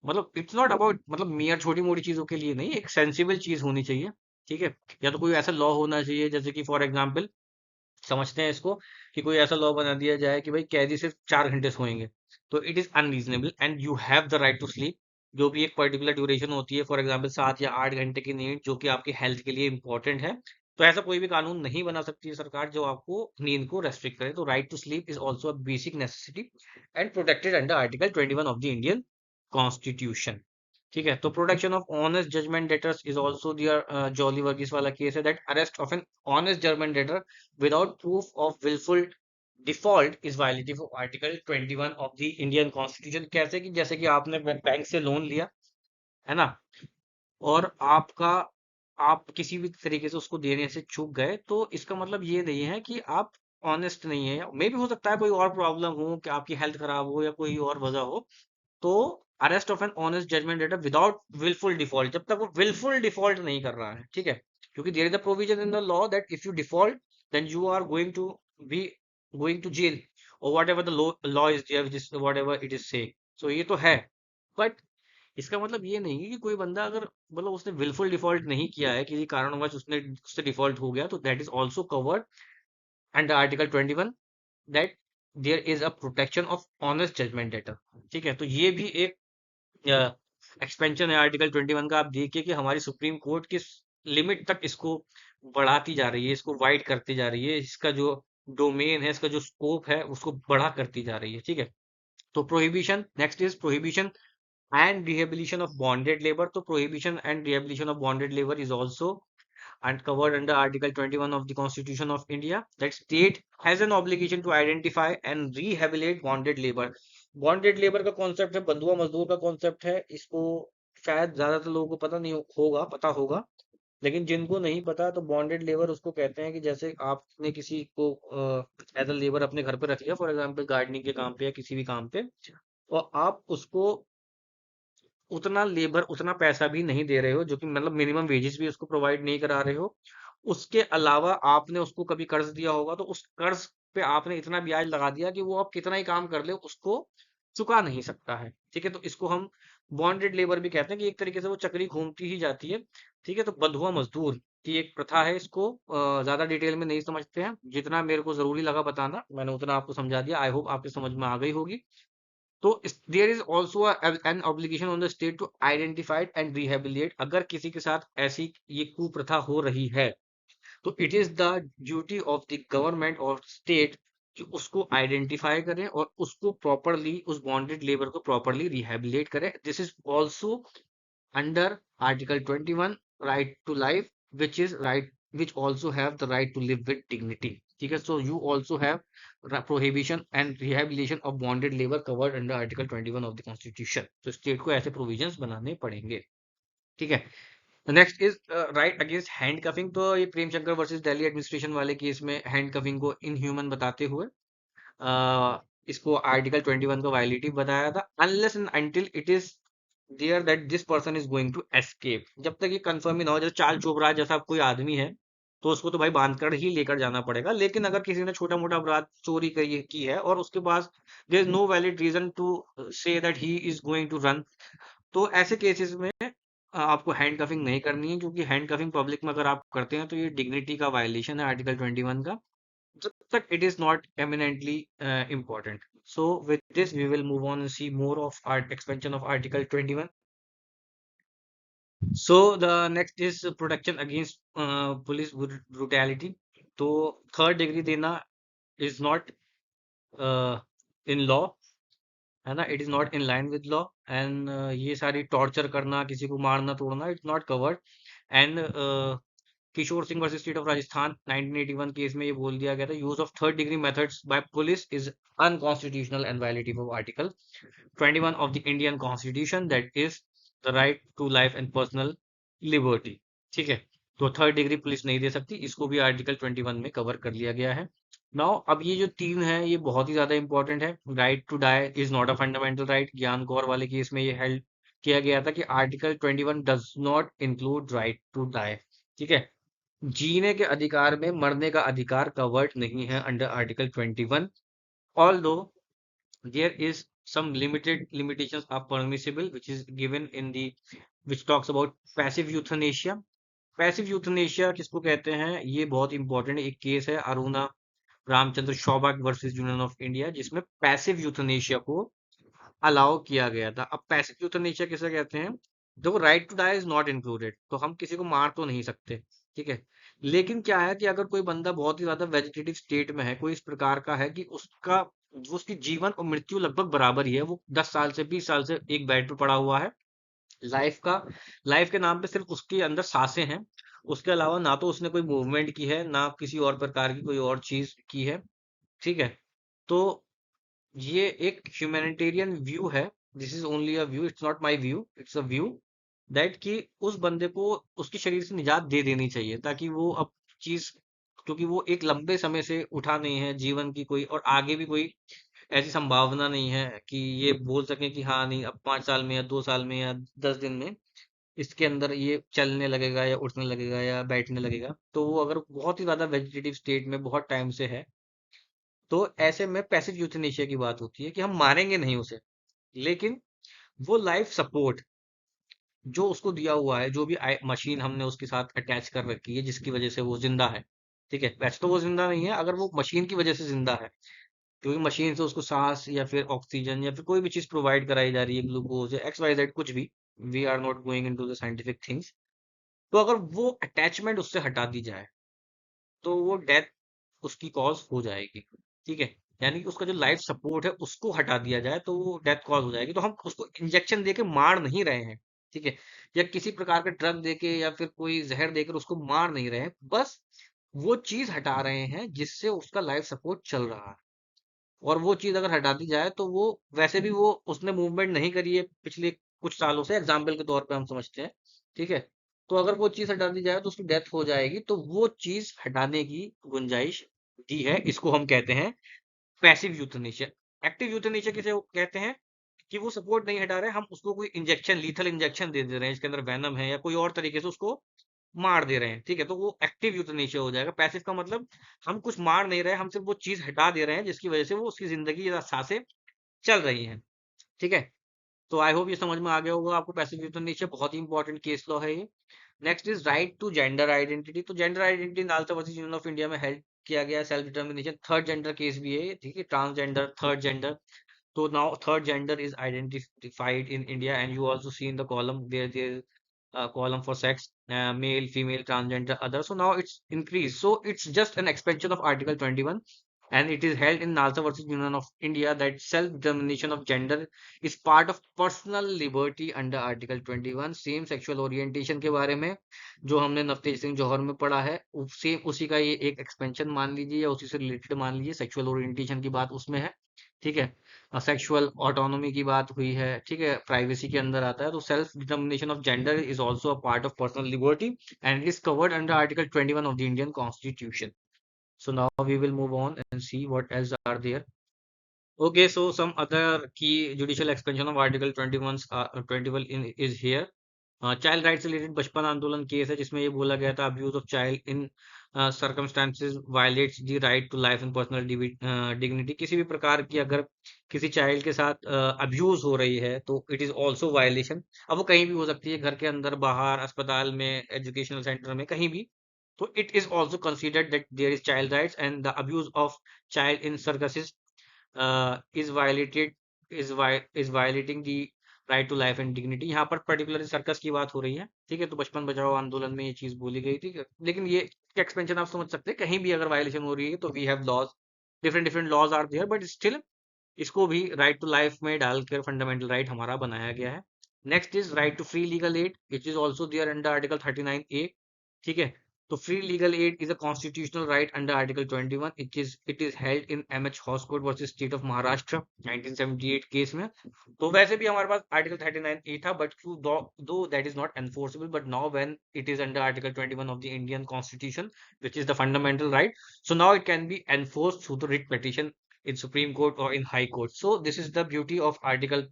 मतलब इट्स नॉट अबाउट, मतलब मियाँ छोटी मोटी चीजों के लिए नहीं, एक सेंसिबल चीज होनी चाहिए। ठीक है, या तो कोई ऐसा लॉ होना चाहिए जैसे कि फॉर एग्जाम्पल समझते हैं इसको कि कोई ऐसा लॉ बना दिया जाए कि भाई कैदी सिर्फ 4 घंटे सोएंगे, तो it is unreasonable and you have the right to sleep, जो भी एक पर्टिकुलर ड्यूरेशन होती है, फॉर एग्जांपल 7 या 8 घंटे की नींद जो कि आपकी हेल्थ के लिए इंपॉर्टेंट है। तो ऐसा कोई भी कानून नहीं बना सकती है सरकार जो आपको नींद को रेस्ट्रिक्ट करे। तो right to sleep is also a basic necessity and protected under article 21 of the Indian constitution. ठीक है। तो protection of honest judgment debtors is also there, Jolly Varghese वाला केस है, that arrest of an honest judgment debtor without proof of wilful default is violative of article 21 of the Indian constitution. कैसे कि जैसे कि आपने बैंक से लोन लिया है ना, और आप किसी भी तरीके से उसको देने से चूक गए, तो इसका मतलब ये नहीं है कि आप ऑनेस्ट नहीं है। मे भी हो सकता है कोई और प्रॉब्लम हो, कि आपकी हेल्थ खराब हो या कोई और वजह हो। तो arrest of an honest judgment debtor without wilful default, जब तक वो विलफुल डिफॉल्ट नहीं कर रहा है, ठीक है। क्योंकि there is a provision in the law that if you default then you are be going to jail, और whatever the law is there, whatever it is say. So ये तो है, बट इसका मतलब ये नहीं है कि कोई बंदा अगर मतलब उसने विलफुल डिफॉल्ट नहीं किया है, किसी कारणवश उसने उससे डिफॉल्ट हो गया, तो that is also covered under article 21, that there is a protection of honest judgment debtor. ठीक है, तो ये भी एक एक्सपेंशन है आर्टिकल 21 का। आप देखिए कि हमारी सुप्रीम कोर्ट किस लिमिट तक इसको बढ़ाती जा रही है, इसको वाइड करती जा रही है, इसका जो डोमेन है, इसका जो स्कोप है, उसको बढ़ा करती जा रही है। ठीक है, तो prohibition, next is prohibition and rehabilitation of bonded labor. So prohibition and rehabilitation of bonded labor is also and covered under Article 21 of the Constitution of India, that state has an obligation to identify and rehabilitate bonded labor. Bonded labor का concept है, बंधुआ मजदूर का concept है। इसको शायद ज्यादातर लोगों को पता नहीं होगा, पता होगा, लेकिन जिनको नहीं पता, तो बॉन्डेड लेबर उसको कहते हैं कि जैसे आपने किसी को एज अ लेबर अपने घर पे रख लिया, फॉर एग्जांपल गार्डनिंग के काम पे या किसी भी काम पे, और आप उसको उतना लेबर, उतना पैसा भी नहीं दे रहे हो, जो कि मतलब मिनिमम वेजेस भी उसको प्रोवाइड नहीं करा रहे हो। उसके अलावा आपने उसको कभी कर्ज दिया होगा, तो उस कर्ज पे आपने इतना ब्याज लगा दिया कि वो आप कितना ही काम कर ले उसको चुका नहीं सकता है। ठीक है, तो इसको हम बॉन्डेड लेबर भी कहते हैं, कि एक तरीके से वो चक्री घूमती ही जाती है। ठीक है, तो बंधुआ मजदूर की एक प्रथा है, इसको ज्यादा डिटेल में नहीं समझते हैं, जितना मेरे को जरूरी लगा बताना मैंने उतना आपको समझा दिया। आई होप आपके समझ में आ गई होगी। तो there is also an obligation on the state to identified and rehabilitate. अगर किसी के साथ ऐसी ये कुप्रथा हो रही है, तो it is the duty of the government और स्टेट कि उसको आइडेंटिफाई करें और उसको प्रॉपरली, उस बॉन्डेड लेबर को प्रॉपरली रिहेबिलिटेट करें। This is also under Article 21, right to life, which is right, which also have the right to live with dignity. ठीक है, so you also have prohibition and rehabilitation of bonded labor covered under Article 21 of the Constitution. तो state को ऐसे provisions बनाने पड़ेंगे। ठीक है, next is right against handcuffing. तो ये प्रेमशंकर वर्सेस दिल्ली एडमिनिस्ट्रेशन वाले केस में हैंड कफिंग को इनह्यूमन बताते हुए इसको आर्टिकल 21 का वायलेटिव बताया था, unless and until it is there that this person is going to escape. जब तक ये कंफर्म ही ना हो, जैसे चाल चोपड़ा जैसा कोई आदमी है, तो उसको तो भाई बांध कर ही लेकर जाना पड़ेगा। लेकिन अगर किसी ने छोटा मोटा अपराध, चोरी की है, और उसके पास there is no valid reason to say that he is going to run, तो ऐसे केसेस में आपको हैंड कफिंग नहीं करनी है, क्योंकि हैंड कफिंग पब्लिक में अगर आप करते हैं, तो ये डिग्निटी का वायलेशन है आर्टिकल 21 का, जब तक it is not eminently important. So with this, we will move on and see more of art expansion of Article 21. So the next is protection against police brutality. तो third degree देना is not in law, है ना, it is not in line with law. And ये सारी torture करना, किसी को मारना तोड़ना, it's not covered. And Kishore Singh versus state of Rajasthan 1981 case में ये बोल दिया गया था, use of third degree methods by police is unconstitutional and violative of article 21 of the Indian constitution, that is the right to life and personal liberty. ठीक है, तो third degree police नहीं दे सकती, इसको भी आर्टिकल 21 में कवर कर लिया गया है। नाउ अब ये जो तीन है, ये बहुत ही ज्यादा इंपॉर्टेंट है। Right to die is not a fundamental right. Gian Kaur वाले केस में ये हेल्ड किया गया था कि article 21 does not include right to die. ठीक है, जीने के अधिकार में मरने का अधिकार कवर्ड नहीं है under article 21, although there is some limited limitations are permissible, which is given in the, which talks about passive euthanasia. Passive euthanasia किसको कहते हैं, ये बहुत इंपॉर्टेंट एक केस है, Aruna Ramchandra Shanbaug versus union of India, जिसमें पैसिव यूथनेशिया को अलाउ किया गया था। अब पैसिव यूथनेशिया किसे कहते हैं, जो right to die is not included, तो हम किसी को मार तो नहीं सकते। ठीक है, लेकिन क्या है कि अगर कोई बंदा बहुत ही ज्यादा वेजिटेटिव स्टेट में है, कोई इस प्रकार का है कि उसका, उसकी जीवन और मृत्यु लगभग बराबर ही है, वो 10 साल से 20 साल से एक बेड पर पड़ा हुआ है, लाइफ के नाम पे सिर्फ उसके अंदर सांसें हैं। उसके अलावा ना तो उसने कोई मूवमेंट की है, ना किसी और प्रकार की कोई और चीज की है। ठीक है। तो ये एक ह्यूमैनिटेरियन व्यू है। This is only a view, it's not my view, it's a view that कि उस बंदे को उसके शरीर से निजात दे देनी चाहिए, ताकि वो अब चीज, क्योंकि वो एक लंबे समय से उठा नहीं है जीवन की कोई, और आगे भी कोई ऐसी संभावना नहीं है कि ये बोल सकें कि हाँ नहीं अब 5 साल में या 2 साल में या 10 दिन में इसके अंदर ये चलने लगेगा या उठने लगेगा या बैठने लगेगा। तो वो अगर बहुत ही ज्यादा वेजिटेटिव स्टेट में बहुत टाइम से है, तो ऐसे में पैसिव यूथनेशिया की बात होती है कि हम मारेंगे नहीं उसे, लेकिन वो लाइफ सपोर्ट जो उसको दिया हुआ है, जो भी मशीन हमने उसके साथ अटैच कर रखी है जिसकी वजह से वो जिंदा है। ठीक है, वैसे तो वो जिंदा नहीं है, अगर वो मशीन की वजह से जिंदा है, क्योंकि मशीन से उसको सांस या फिर ऑक्सीजन या फिर कोई भी चीज प्रोवाइड कराई जा रही है, ग्लूकोज या एक्स वाई जेड कुछ भी, we are not going into the scientific things. तो अगर वो अटैचमेंट उससे हटा दी जाए, तो वो डेथ उसकी कॉज हो जाएगी। ठीक है, यानी कि उसका जो लाइफ सपोर्ट है उसको हटा दिया जाए तो वो डेथ कॉज हो जाएगी। तो हम उसको इंजेक्शन देके मार नहीं रहे हैं। ठीक है, या किसी प्रकार का ड्रग देके या फिर कोई जहर देकर उसको मार नहीं रहे हैं, बस वो चीज हटा रहे हैं जिससे उसका लाइफ सपोर्ट चल रहा है। और वो चीज अगर हटा दी जाए तो वो, वैसे भी वो उसने मूवमेंट नहीं करी है पिछले कुछ सालों से, एग्जाम्पल के तौर पे हम समझते हैं। ठीक है, तो अगर वो चीज हटा दी जाए तो उसकी डेथ हो जाएगी। तो वो चीज हटाने की गुंजाइश दी है, इसको हम कहते हैं पैसिव यूथनेशिया। एक्टिव यूथनेशिया किसे वो कहते हैं कि वो सपोर्ट नहीं हटा रहे, हम उसको कोई इंजेक्शन, लीथल इंजेक्शन दे दे रहे हैं, इसके अंदर वेनम है या कोई और तरीके से उसको मार दे रहे हैं। ठीक है, तो वो एक्टिव यूथनेशिया हो जाएगा। पैसिव का मतलब हम कुछ मार नहीं रहे, हम सिर्फ वो चीज हटा दे रहे हैं जिसकी वजह से वो उसकी जिंदगी या सांसें चल रही हैं। ठीक है, तो आई होप ये समझ में आ गया होगा आपको पैसिव यूथनेशिया। बहुत ही इंपॉर्टेंट केस लॉ है ये। Next is right to gender identity. तो gender identity NALSA versus union of India में हेल्प किया गया self determination. Third gender case भी है ये, ठीक है, transgender, third gender. So now third gender is identified in India, and you also see in the column there is a column for sex, male, female, transgender, other. So now it's increased. So it's just an expansion of Article 21, and it is held in Nalsa versus Union of India that self-determination of gender is part of personal liberty under Article 21. Same sexual orientation के बारे में जो हमने नवतेज सिंह जौहर में पढ़ा है, same उसी का ये एक एक्सपेंशन मान लीजिए या उसी से रिलेटेड मान लीजिए। सेक्सुअल ओरिएंटेशन की बात उसमें है। ठीक है, सेक्सुअल ऑटोनॉमी की बात हुई है। ठीक है, प्राइवेसी के अंदर आता है। तो self determination of gender is also a part of personal liberty and it is covered under article 21 of the Indian constitution. So now we will move on and see what else are there. Okay, so some other key judicial expansion of Article 21 21 is here. Child rights related Bachpan Andolan case है जिसमें ये बोला गया था abuse of child in circumstances violates the right to life and personal dignity. किसी भी प्रकार की अगर किसी चाइल्ड के साथ अब्यूज हो रही है तो इट इज ऑल्सो वायलेशन। अब वो कहीं भी हो सकती है, घर के अंदर, बाहर, अस्पताल में, एजुकेशनल सेंटर में, कहीं भी। तो it is also considered that there is child rights and the abuse of child in circuses is violated is violating the right to life and dignity. यहाँ पर पर्टिकुलरली सर्कस की बात हो रही है। ठीक है, तो बचपन बचाओ आंदोलन में ये चीज बोली गई थी। लेकिन ये एक्सपेंशन आप समझ सकते हैं, कहीं भी अगर वायलेशन हो रही है तो we have laws, different different laws are there, but still इसको भी राइट टू लाइफ में डालकर फंडामेंटल राइट हमारा बनाया गया है। Next is right to free legal aid, it is also there under article 39A। ठीक है, तो free legal aid is a constitutional right under article 21। It is held in M H Hoskot versus state of Maharashtra 1978 case में। तो वैसे भी हमारे पास article 39A था, but दो that is not enforceable, but now when it is under article 21 of the Indian constitution which is the fundamental right, so now it can be enforced through the writ petition in Supreme Court or in High Court. So this is the beauty of Article,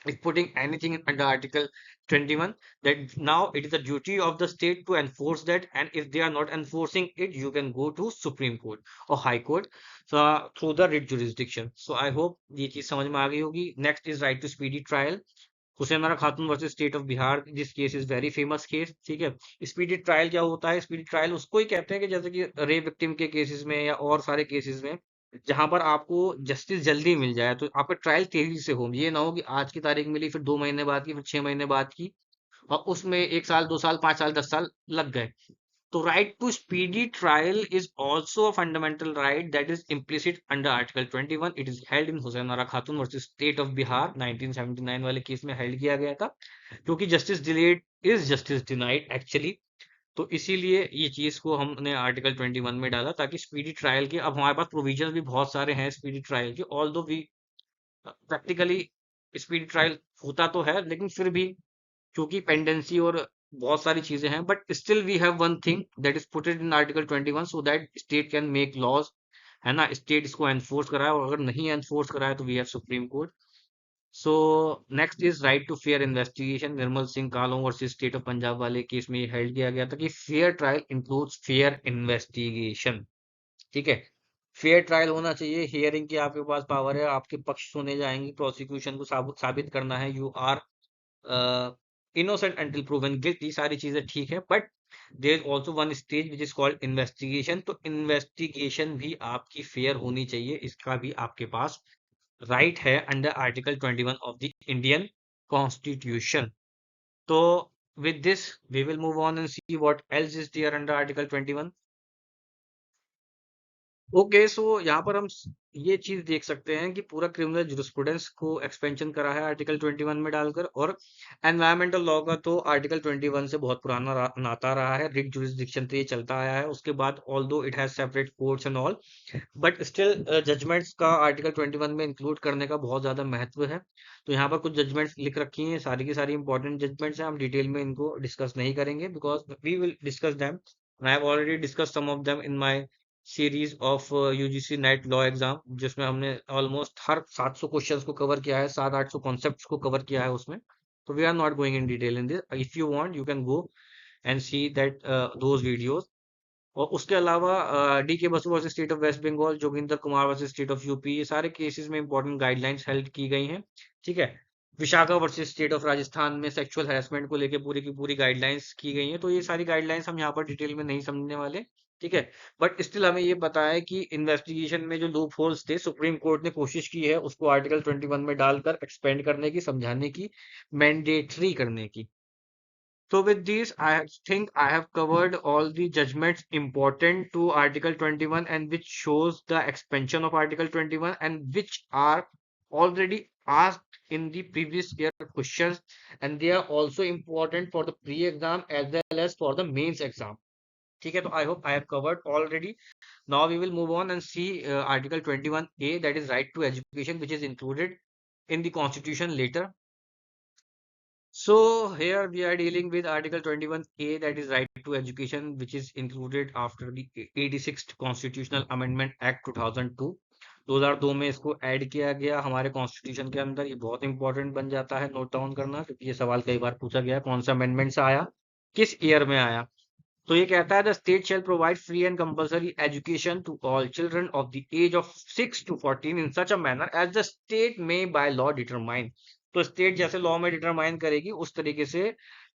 is putting anything under Article 21, that now it is the duty of the state to enforce that, and if they are not enforcing it, you can go to Supreme Court or High Court, so through the writ jurisdiction. So I hope ये चीज समझ में आ गई होगी. Next is right to speedy trial. Hussain Ara Khatoon versus state of Bihar, this case is very famous case. ठीक है, speedy trial क्या होता है? स्पीडी ट्रायल उसको ही कहते हैं कि जैसे कि रेप विक्टिम के केसेस में या और सारे केसेस में जहां पर आपको जस्टिस जल्दी मिल जाए, तो आपका ट्रायल तेजी से हो, ये ना हो कि आज की तारीख मिली फिर 2 महीने बाद की, फिर 6 महीने बाद की, और उसमें 1 साल 2 साल 5 साल 10 साल लग गए। तो right to speedy trial is also a fundamental right that is implicit under article 21. It is held in Hussainara Khatoon versus state of Bihar 1979 वाले केस में हेल्ड किया गया था, क्योंकि justice delayed is justice denied actually. तो इसीलिए ये चीज को हमने आर्टिकल 21 में डाला, ताकि स्पीडी ट्रायल के, अब हमारे पास प्रोविजन भी बहुत सारे हैं स्पीडी ट्रायल के, ऑल दो वी प्रैक्टिकली स्पीडी ट्रायल होता तो है, लेकिन फिर भी क्योंकि पेंडेंसी और बहुत सारी चीजें हैं, but still we have one thing that is puted in article 21 so that state can make laws, है ना, स्टेट इसको एनफोर्स कराए, और अगर नहीं एनफोर्स कराए तो we have supreme court. So next is right to fair investigation. Nirmal Singh Kahlon versus state of Punjab वाले केस में ये हेल्ड किया गया था कि fair trial includes fair investigation. ठीक है, फेयर ट्रायल होना चाहिए, हियरिंग की आपके पास पावर है, आपके पक्ष सुने जाएंगे, प्रोसिक्यूशन को साबित करना है you are innocent until proven guilty, सारी चीजें ठीक है, but there is also one stage which is called investigation. तो इन्वेस्टिगेशन भी आपकी फेयर होनी चाहिए, इसका भी आपके पास राइट है under article 21 of the Indian constitution. तो with this we will move on and see what else is there under article 21. Okay, so यहाँ पर हम ये चीज देख सकते हैं कि पूरा क्रिमिनल जुरिस्प्रूडेंस को एक्सपेंशन करा है आर्टिकल 21 में डालकर, और एनवायरमेंटल लॉ का तो आर्टिकल 21 से बहुत पुराना नाता रहा है, रिट जुरिस्डिक्शन से ये चलता आया है। उसके बाद although it has separate courts and all, but still judgments का आर्टिकल 21 में इंक्लूड करने का बहुत ज्यादा महत्व है। तो यहाँ पर कुछ जजमेंट्स लिख रखी हैं, सारी की सारी इंपॉर्टेंट जजमेंट्स हैं, हम डिटेल में इनको डिस्कस नहीं करेंगे because we will discuss them. I have already discussed some of them in my series of UGC NET law exam, जिसमें हमने ऑलमोस्ट हर 700 क्वेश्चंस को कवर किया है, 700-800 कॉन्सेप्ट्स को कवर किया है उसमें। तो we are not going in detail in this, if you want you can go and see that those videos. और उसके अलावा D K Basu versus state of West Bengal, Joginder Kumar versus state of UP, ये सारे केसेस में इंपॉर्टेंट गाइडलाइंस हेल्ड की गई हैं। ठीक है, Vishakha versus state of Rajasthan में सेक्सुअल हैरेसमेंट को लेके पूरी की पूरी गाइडलाइंस की गई हैं। तो ये सारी गाइडलाइंस हम यहाँ पर डिटेल में नहीं समझने वाले। ठीक है, बट स्टिल हमें ये पता है कि इन्वेस्टिगेशन में जो लूप होल्स थे, सुप्रीम कोर्ट ने कोशिश की है उसको आर्टिकल 21 में डालकर एक्सपेंड करने की, समझाने की, मैंडेटरी करने की। So with this, I think I have covered all the judgments important to Article 21 and which shows the expansion of Article 21 and which are already asked in the previous year questions, and they are also important for the pre-exam as well as for the mains exam. ठीक है, तो I hope I have covered already. Now we will move on and see Article 21A, that is right to education, which is included in the Constitution later. So here we are dealing with Article 21A, that is right to education, which is included after the 86th Constitutional Amendment Act 2002. 2002 में इसको add किया गया हमारे constitution के अंदर। ये बहुत important बन जाता है नोट डाउन करना, क्योंकि ये सवाल कई बार पूछा गया कौन सा अमेंडमेंट से आया, किस ईयर में आया। तो ये कहता है the state shall provide free and compulsory education to all children of the age of 6 to 14 in such a manner as the state may by law determine. तो स्टेट जैसे लॉ में डिटरमाइन करेगी उस तरीके से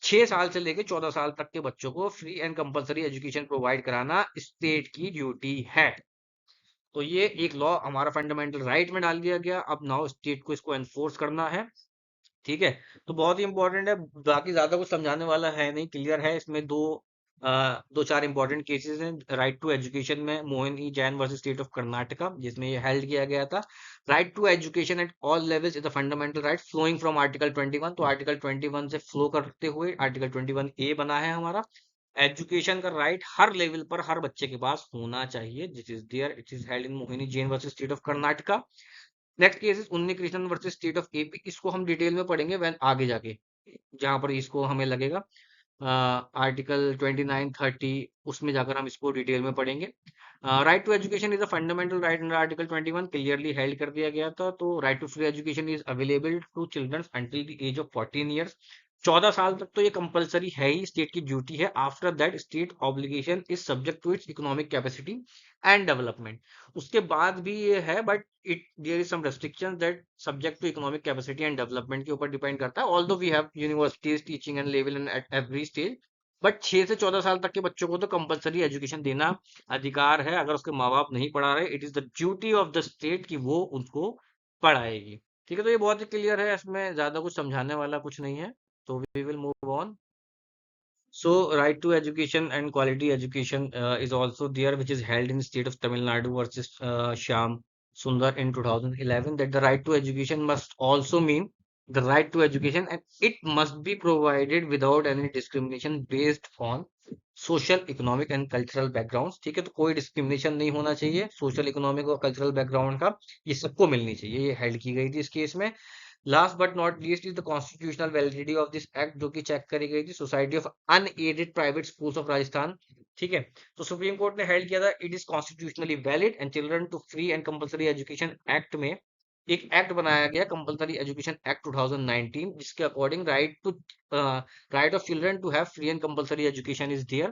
6 साल से लेकर 14 साल तक के बच्चों को free and compulsory education provide कराना स्टेट की ड्यूटी है। तो ये एक लॉ हमारा फंडामेंटल राइट में डाल दिया गया, अब नाउ स्टेट को इसको एनफोर्स करना है। ठीक है, तो बहुत ही इंपॉर्टेंट है, बाकी ज्यादा कुछ समझाने वाला है नहीं, क्लियर है। इसमें दो चार इंपॉर्टेंट केसेस हैं राइट टू एजुकेशन में, Mohini Jain versus state of Karnataka, जिसमें ये हेल्ड किया गया था। Right to education at all levels is a fundamental right flowing from article 21। तो आर्टिकल 21 से फ्लो करते हुए आर्टिकल 21A बना है हमारा। एजुकेशन का राइट हर लेवल पर हर बच्चे के पास होना चाहिए, this is there, it is held in Mohini Jain versus state of Karnataka. Next case is Unni Krishnan versus state of AP, इसको हम डिटेल में पढ़ेंगे व्हेन आगे जाके, जहां पर इसको हमें लगेगा आर्टिकल 29-30, उसमें जाकर हम इसको डिटेल में पढ़ेंगे। Right to education is a fundamental right under article 21, clearly held कर दिया गया था। तो right to free education is available to children until the age of 14 years. 14 साल तक तो ये कंपलसरी है ही, स्टेट की ड्यूटी है। After that state obligation is subject to its economic capacity and development. उसके बाद भी ये है, but it there is some restriction that subject to economic capacity and development के ऊपर डिपेंड करता है। Although we have universities teaching and level in at every stage, but 6 से 14 साल तक के बच्चों को तो कंपलसरी एजुकेशन देना अधिकार है। अगर उसके माँ बाप नहीं पढ़ा रहे, it is the duty of the state कि वो उनको पढ़ाएगी। ठीक है, तो ये बहुत ही क्लियर है, इसमें ज्यादा कुछ समझाने वाला कुछ नहीं है। तो we will move on. So right to education and quality education is also there, which is held in the state of Tamil Nadu versus Shyam Sundar in 2011. That the right to education must also mean the right to education, and it must be provided without any discrimination based on social economic and cultural backgrounds. ठीक है, तो कोई discrimination नहीं होना चाहिए social economic और cultural background का, ये सबको मिलनी चाहिए। ये हेल्ड की गई थी इस केस में। Last but not least is the constitutional validity of this act, जो कि चेक करी गई थी society of unaided private schools of Rajasthan. ठीक है, तो सुप्रीम कोर्ट ने हेल्ड किया था it is constitutionally valid and children to free and compulsory education act में एक एक्ट बनाया गया, कंपलसरी एजुकेशन एक्ट 2019, जिसके according right of children to have free and compulsory education is there.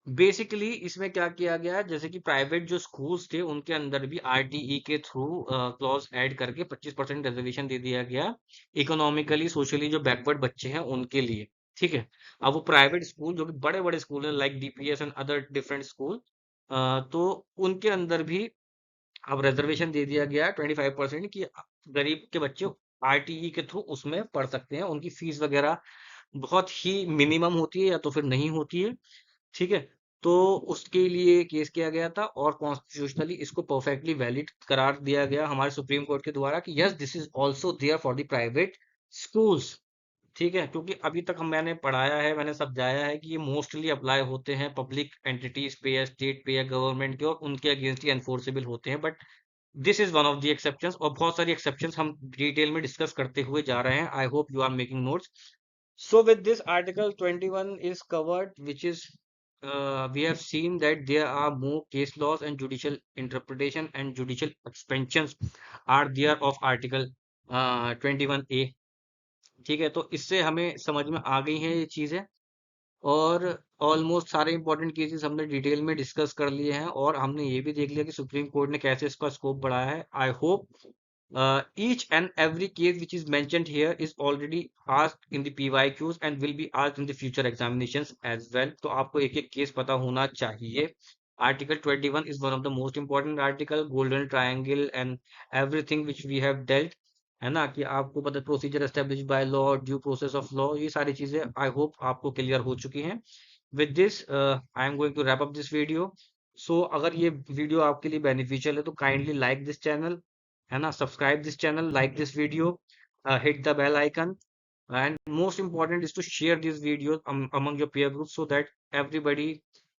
Basically इसमें क्या किया गया, जैसे कि प्राइवेट जो स्कूल्स थे उनके अंदर भी आरटीई के थ्रू क्लॉज ऐड करके 25% रिजर्वेशन दे दिया गया इकोनॉमिकली सोशली जो बैकवर्ड बच्चे हैं उनके लिए। ठीक है, अब वो प्राइवेट स्कूल जो कि बड़े बड़े स्कूल हैं like DPS and other different school, तो उनके अंदर भी अब रिजर्वेशन दे दिया गया 25% कि गरीब के बच्चे आरटीई के थ्रू उसमें पढ़ सकते हैं। उनकी फीस वगैरह बहुत ही मिनिमम होती है या तो फिर नहीं होती है। ठीक है, तो उसके लिए केस किया गया था और कॉन्स्टिट्यूशनली इसको परफेक्टली वैलिड करार दिया गया हमारे सुप्रीम कोर्ट के द्वारा कि yes this is also there for the private schools. ठीक है, क्योंकि अभी तक मैंने पढ़ाया है, मैंने समझाया है कि ये मोस्टली अप्लाई होते हैं पब्लिक एंटिटीज पे या स्टेट पे या गवर्नमेंट के, और उनके अगेंस्ट ही एनफोर्सेबल होते हैं। But this is one of the exceptions, और बहुत सारी एक्सेप्शंस हम डिटेल में डिस्कस करते हुए जा रहे हैं। I hope you are making notes. So with this article 21 is covered, which is we have seen that there are more case laws and judicial interpretation and judicial expansions are there of article 21A। ठीक है, तो इससे हमें समझ में आ गई हैं ये चीजें, और ऑलमोस्ट सारे इंपॉर्टेंट केसेस हमने डिटेल में डिस्कस कर लिए हैं, और हमने ये भी देख लिया कि सुप्रीम कोर्ट ने कैसे इसका स्कोप बढ़ाया है। I hope each and every case which is mentioned here is already asked in the PYQs and will be asked in the future examinations as well। तो आपको एक एक केस पता होना चाहिए। Article 21 is one of the most important article, golden triangle and everything which we have dealt, है ना, कि आपको पता procedure establish by law, due process of law, ये सारी चीजें आई होप आपको क्लियर हो चुकी हैं। With this I am going to wrap up this video. So अगर ये वीडियो आपके लिए बेनिफिशियल है तो काइंडली लाइक दिस चैनल, है ना, subscribe this channel, like this video, hit the bell icon, and most important is to share these videos among your peer group so that everybody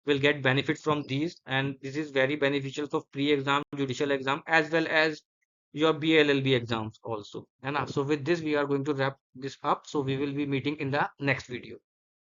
will get benefit from these, and this is very beneficial for pre-exam, judicial exam, as well as your BLLB exams also, है ना। So with this we are going to wrap this up, so we will be meeting in the next video।